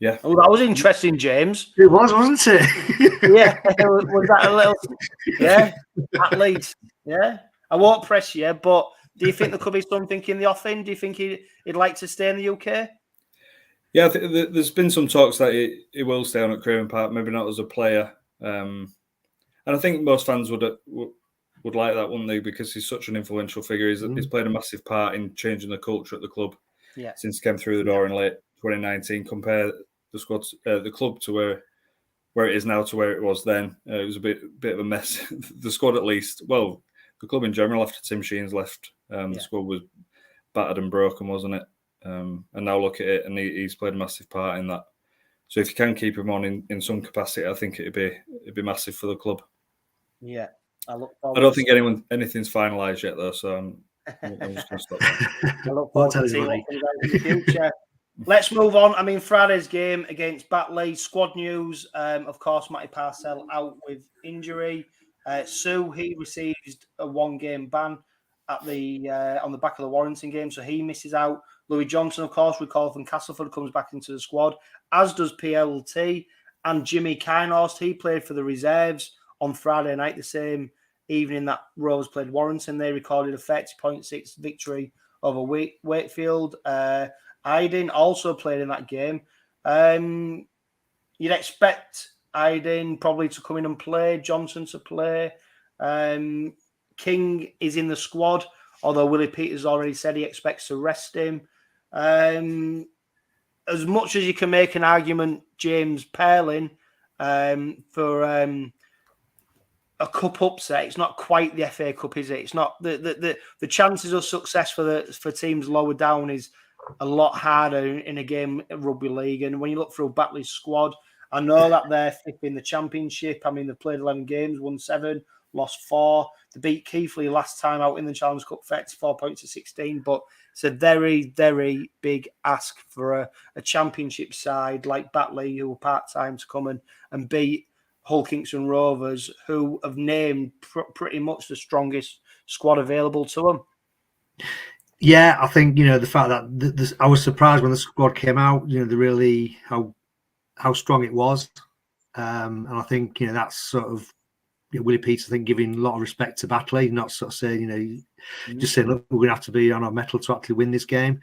yeah. Oh, that was interesting, James. It was, wasn't it? Yeah. Was that a little... Yeah, at least. Yeah. I won't press you, but do you think there could be something in the offing? Do you think he'd like to stay in the UK? Yeah, I think there's been some talks that he will stay on at Craven Park, maybe not as a player. And I think most fans would like that, wouldn't they? Because he's such an influential figure. He's played a massive part in changing the culture at the club since he came through the door in late 2019. Compare the squad, the club to where it is now to where it was then. It was a bit of a mess. The squad, at least. Well, the club in general, after Tim Sheen's left, the squad was battered and broken, wasn't it? And now look at it, and he's played a massive part in that. So if you can keep him on in some capacity, I think it'd be massive for the club. Yeah, I don't think anything's finalised yet, though. So I'm just going to stop there. I look forward to seeing what comes out in the future. Let's move on. I mean, Friday's game against Batley. Squad news, of course, 𝗕𝗂𝗎𝗄𝗏 out with injury. Sue, he received a 1-game ban at on the back of the Warrington game, so he misses out. Louis Johnson, of course, recalled from Castleford, comes back into the squad, as does PLT and Jimmy Kynehorst. He played for the reserves on Friday night, the same evening that Rovers played Warrington. They recorded a 30.6 victory over Wakefield. Aydin also played in that game. You'd expect Aydin probably to come in and play, Johnson to play. King is in the squad, although Willie Peters already said he expects to rest him. As much as you can make an argument, James Purling, for a cup upset, it's not quite the FA Cup, is it? It's not the chances of success for teams lower down is a lot harder in a game of rugby league. And when you look through Batley's squad, I know that they're fifth in the championship. I mean, they've played 11 games, won 7, lost 4. They beat 𝗕𝗓𝗄𝗏 last time out in the Challenge Cup, 34 points to 16. But it's a very, very big ask for a championship side like Batley, who are part-time, to come and beat Hull Kingston Rovers, who have named pretty much the strongest squad available to them. Yeah, I think, the fact that I was surprised when the squad came out, really how strong it was. And I think, that's sort of Willie Peters, I think, giving a lot of respect to Batley, not sort of saying, just saying, look, we're going to have to be on our mettle to actually win this game.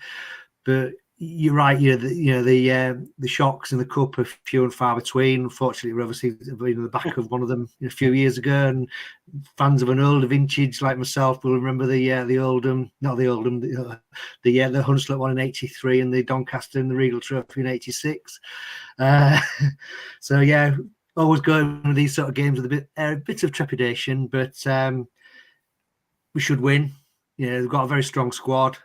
But you're right, the shocks in the cup are few and far between. Unfortunately, we obviously been in the back of one of them a few years ago, and fans of an older vintage like myself will remember the Hunslet one in '83 and the Doncaster and the Regal Trophy in '86. So yeah, always going with these sort of games with a bit of trepidation, but we should win. They've got a very strong squad.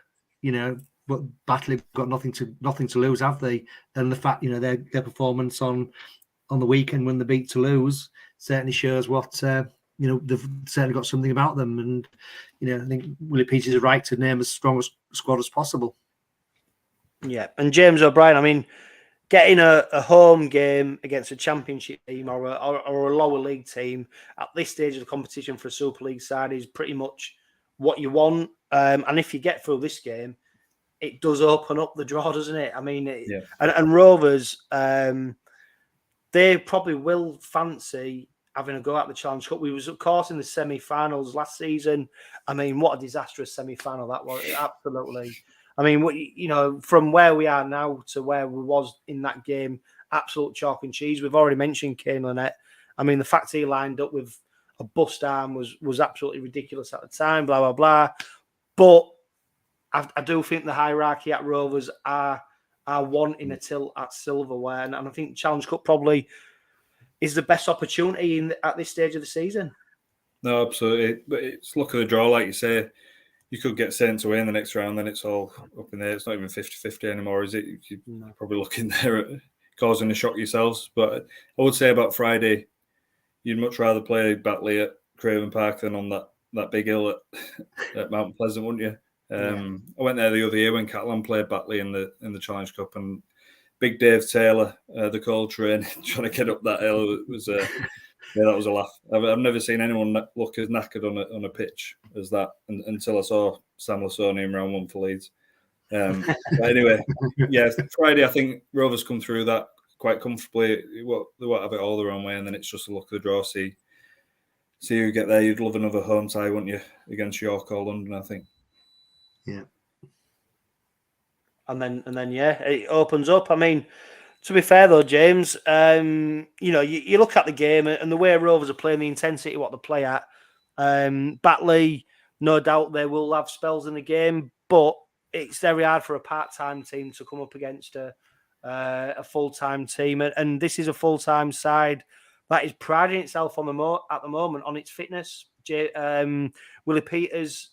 But Batley got nothing to lose, have they? And the fact, their performance on the weekend when they beat Toulouse certainly shows what they've certainly got something about them. And I think Willie Peters is right to name as strong a squad as possible. Yeah, and James O'Brien, I mean, getting a home game against a championship team or a lower league team at this stage of the competition for a Super League side is pretty much what you want. And if you get through this game, it does open up the draw, doesn't it? I mean, and Rovers, they probably will fancy having a go at the Challenge Cup. We was, of course, in the semi-finals last season. I mean, what a disastrous semi-final that was. Absolutely. I mean, from where we are now to where we was in that game, absolute chalk and cheese. We've already mentioned 𝗕𝗓𝗄𝗏. I mean, the fact he lined up with a bust arm was absolutely ridiculous at the time, blah, blah, blah. But I do think the hierarchy at Rovers are wanting a tilt at silverware, and I think Challenge Cup probably is the best opportunity at this stage of the season. No, absolutely. But it's luck of the draw, like you say. You could get sent away in the next round, then it's all up in there. It's not even 50-50 anymore, is it? You're probably looking there at causing a shock yourselves. But I would say about Friday, you'd much rather play Batley at Craven Park than on that big hill at Mount Pleasant, wouldn't you? I went there the other year when Catalan played Batley in the Challenge Cup, and big Dave Taylor, the coal train, trying to get up that hill was that was a laugh. I've never seen anyone look as knackered on a pitch as that until I saw Sam Lasoni in round 1 for Leeds. But anyway, Friday I think Rovers come through that quite comfortably. They won't have it all their own way, and then it's just a luck of the draw. See who get there. You'd love another home tie, wouldn't you, against York or London? I think. Yeah. And then it opens up. I mean, to be fair though, James, you look at the game and the way Rovers are playing, the intensity what they play at. Batley, no doubt they will have spells in the game, but it's very hard for a part-time team to come up against a full-time team, and this is a full-time side that is priding itself on at the moment on its fitness. Willie Peters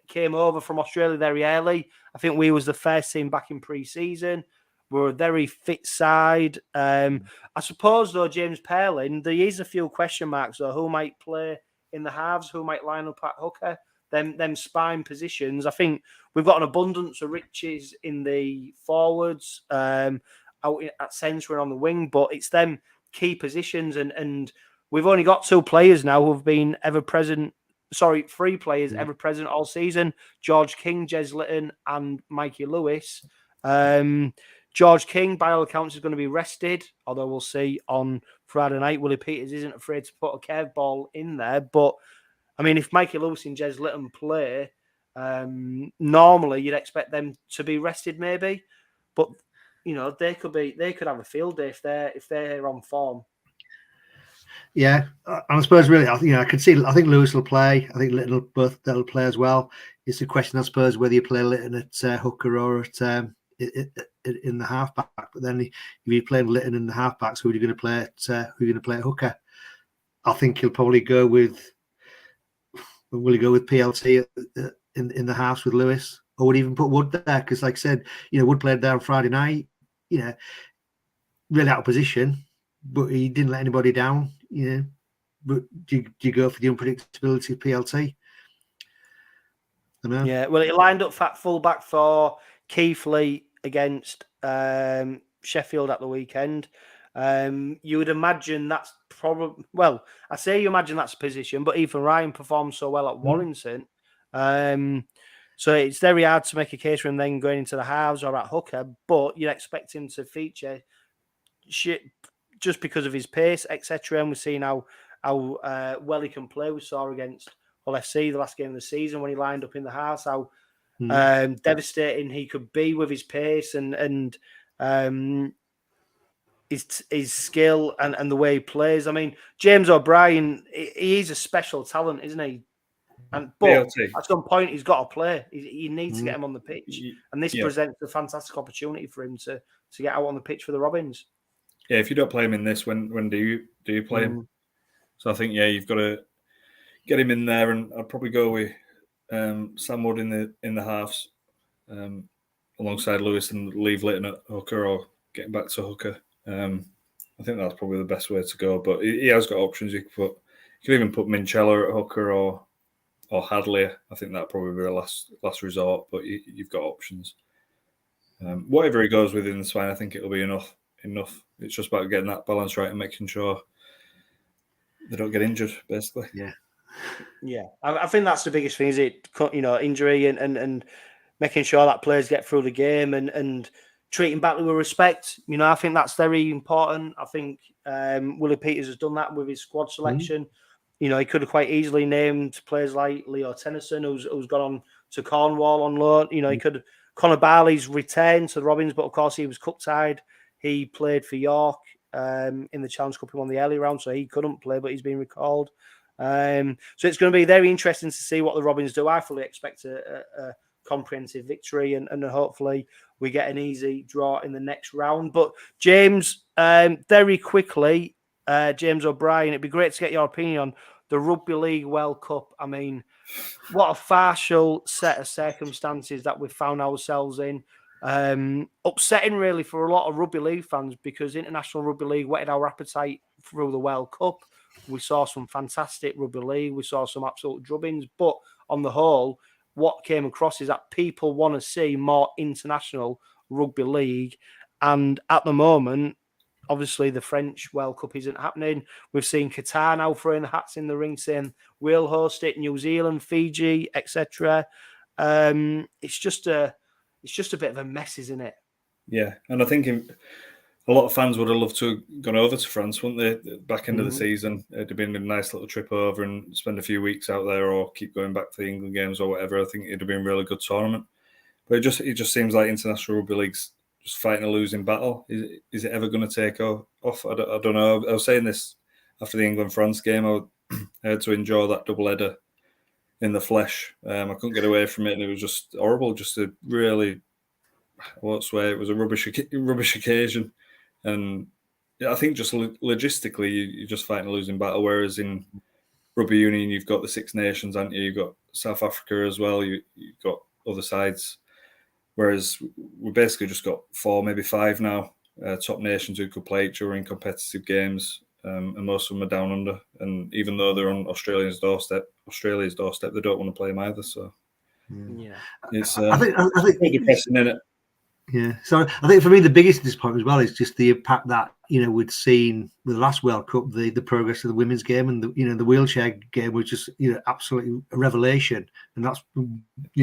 came over from Australia very early. I think we was the first team back in pre-season. We're a very fit side. I suppose, though, James Purling, there is a few question marks, though. Who might play in the halves? Who might line up at hooker? Them spine positions. I think we've got an abundance of riches in the forwards, out at centre and on the wing, but it's them key positions. And we've only got 2 players now who've been ever-present. Sorry, 3 players ever present all season: George King, Jes Litton, and Mikey Lewis. George King, by all accounts, is going to be rested, although we'll see on Friday night. Willie Peters isn't afraid to put a curveball in there. But, I mean, if Mikey Lewis and Jes Litton play, normally you'd expect them to be rested maybe. But, they could have a field day if they're on form. Yeah, and I suppose really, I could see. I think Lewis will play. I think Litton they'll play as well. It's a question, I suppose, whether you play Litton at hooker or at in the halfback. But then, if you're playing Litton in the halfbacks, who are you going to play at hooker? I think he'll probably go with. Will he go with PLT in the halves with Lewis? or would even put Wood there because, like I said, Wood played there on Friday night. Really out of position, but he didn't let anybody down. But do you go for the unpredictability of PLT? I know. Yeah, well, he lined up fat fullback for 𝗕𝗂𝗱𝗴𝗲𝗏 against Sheffield at the weekend. You would imagine that's probably, well, I say you imagine that's a position, but Ethan Ryan performed so well at Warrington. So it's very hard to make a case for him then going into the halves or at hooker, but you'd expect him to feature just because of his pace, etc. And we're seeing how well he can play. We saw against Hull FC the last game of the season when he lined up in the house, how devastating he could be with his pace and his skill and the way he plays. I mean, James O'Brien, he's a special talent, isn't he? But at some point, he's got to play. He needs to get him on the pitch. And this presents a fantastic opportunity for him to get out on the pitch for the Robins. Yeah, if you don't play him in this, when do you play him? So I think, you've got to get him in there, and I'd probably go with Sam Wood in the halves alongside Lewis and leave Leighton at hooker or getting back to hooker. I think that's probably the best way to go. But he has got options. You could even put Minchella at hooker or Hadley. I think that'd probably be the last resort. But you've got options. Whatever he goes with in the spine, I think it'll be enough. It's just about getting that balance right and making sure they don't get injured, basically. Yeah. I think that's the biggest thing, is it, injury and making sure that players get through the game and treating Batley with respect. I think that's very important. I think Willie Peters has done that with his squad selection. He could have quite easily named players like Leo Tennyson, who's gone on to Cornwall on loan. He could have. Conor Barley's returned to the Robins, but of course he was cup-tied. He played for York in the Challenge Cup. He won the early round, so he couldn't play, but he's been recalled. So it's going to be very interesting to see what the Robins do. I fully expect a comprehensive victory, and hopefully we get an easy draw in the next round. But James, very quickly, James O'Brien, it'd be great to get your opinion on the Rugby League World Cup. I mean, what a farcical set of circumstances that we've found ourselves in. Upsetting, really, for a lot of Rugby League fans, because International Rugby League whetted our appetite through the World Cup. We saw some fantastic Rugby League. We saw some absolute drubbings. But on the whole, what came across is that people want to see more international Rugby League. And at the moment, obviously, the French World Cup isn't happening. We've seen Qatar now throwing the hats in the ring, saying we'll host it. New Zealand, Fiji, etc. It's just a bit of a mess, isn't it? Yeah, and I think a lot of fans would have loved to have gone over to France, wouldn't they? Back end of the season, it'd have been a nice little trip over and spend a few weeks out there, or keep going back to the England games or whatever. I think it'd have been a really good tournament. But it just seems like International Rugby League's just fighting a losing battle. Is it ever going to take off? I don't know. I was saying this after the England-France game. I had to enjoy that double header in the flesh. I couldn't get away from it, and it was just horrible. Just a really, I won't swear, it was a rubbish occasion. And I think just logistically, you're just fighting a losing battle. Whereas in Rugby Union, you've got the Six Nations, haven't you? You've got South Africa as well. You've got other sides. Whereas we basically just got 4, maybe 5 now, top nations who could play each other in competitive games, and most of them are down under. And even though they're on Australia's doorstep, they don't want to play them either. So it's I think pretty depressing, isn't it? Yeah, so I think for me the biggest disappointment as well is just the impact that we'd seen with the last World Cup, the progress of the women's game, and the wheelchair game was just absolutely a revelation, and that's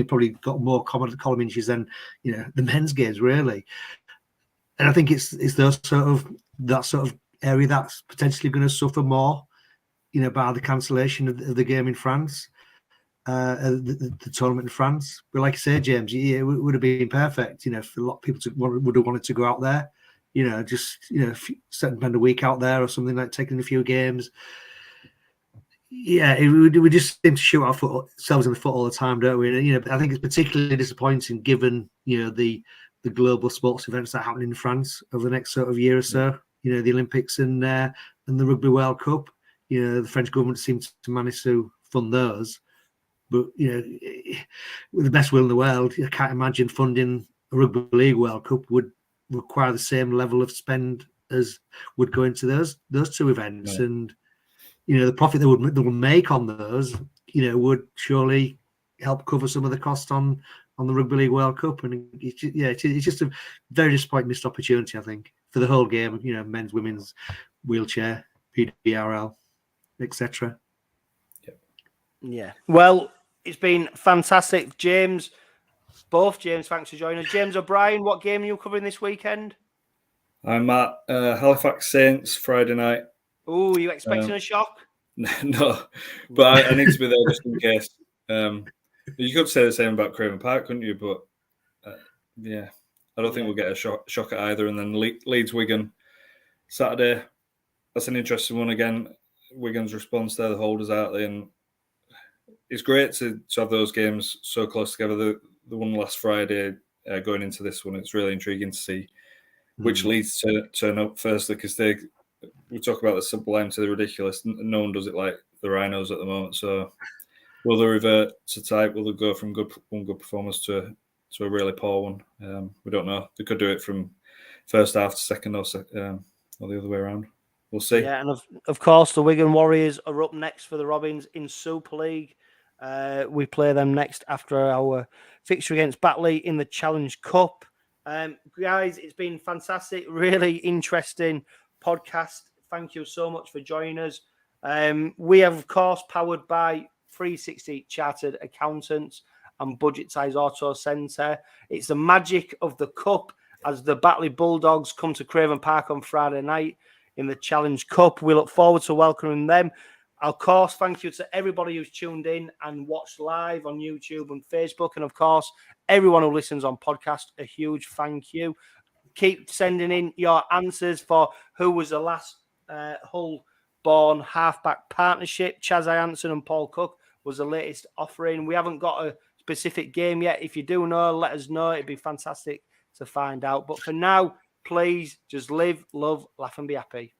probably got more column inches than the men's games really. And I think it's that sort of area that's potentially going to suffer more, by the cancellation of the game in France. The tournament in France, but like I say, James, it would have been perfect. If a lot of people would have wanted to go out there, spend a week out there or something, like taking a few games. Yeah, we just seem to shoot ourselves in the foot all the time, don't we? And, I think it's particularly disappointing given the global sports events that happen in France over the next sort of year or so. The Olympics and the Rugby World Cup. The French government seems to manage to fund those. But with the best will in the world, I can't imagine funding a Rugby League World Cup would require the same level of spend as would go into those two events. No. And the profit they will make on those, would surely help cover some of the cost on the Rugby League World Cup. And it's just a very disappointing missed opportunity, I think, for the whole game. Men's, women's, wheelchair, PWRL, etc. Yeah. Well, it's been fantastic, James. Both James, thanks for joining us. James O'Brien, what game are you covering this weekend? I'm at Halifax Saints Friday night. Oh, are you expecting a shock? No, but I need to be there just in case. You could say the same about Craven Park, couldn't you? But I don't think we'll get a shock at either. And then Leeds Wigan Saturday. That's an interesting one again. Wigan's response there, the holders out there, and it's great to have those games so close together. The one last Friday going into this one, it's really intriguing to see which Leeds to turn up firstly, because we talk about the sublime to the ridiculous. No one does it like the Rhinos at the moment. So will they revert to type? Will they go from one good performance to a really poor one? We don't know. They could do it from first half to second or the other way around. We'll see. Yeah, and of course the Wigan Warriors are up next for the Robins in Super League. We play them next after our fixture against Batley in the Challenge Cup. Guys, it's been fantastic, really interesting podcast. Thank you so much for joining us. We have, of course, powered by 𝗕𝓸𝓫𝓲𝓷𝓼 Chartered Accountants and Budget-Size Auto Centre. It's the magic of the Cup as the Batley Bulldogs come to Craven Park on Friday night in the Challenge Cup. We look forward to welcoming them. Of course, thank you to everybody who's tuned in and watched live on YouTube and Facebook. And of course, everyone who listens on podcast, a huge thank you. Keep sending in your answers for who was the last Hull-born halfback partnership. 𝗕𝘂𝗍𝗓 and Paul Cook was the latest offering. We haven't got a specific game yet. If you do know, let us know. It'd be fantastic to find out. But for now, please just live, love, laugh and be happy.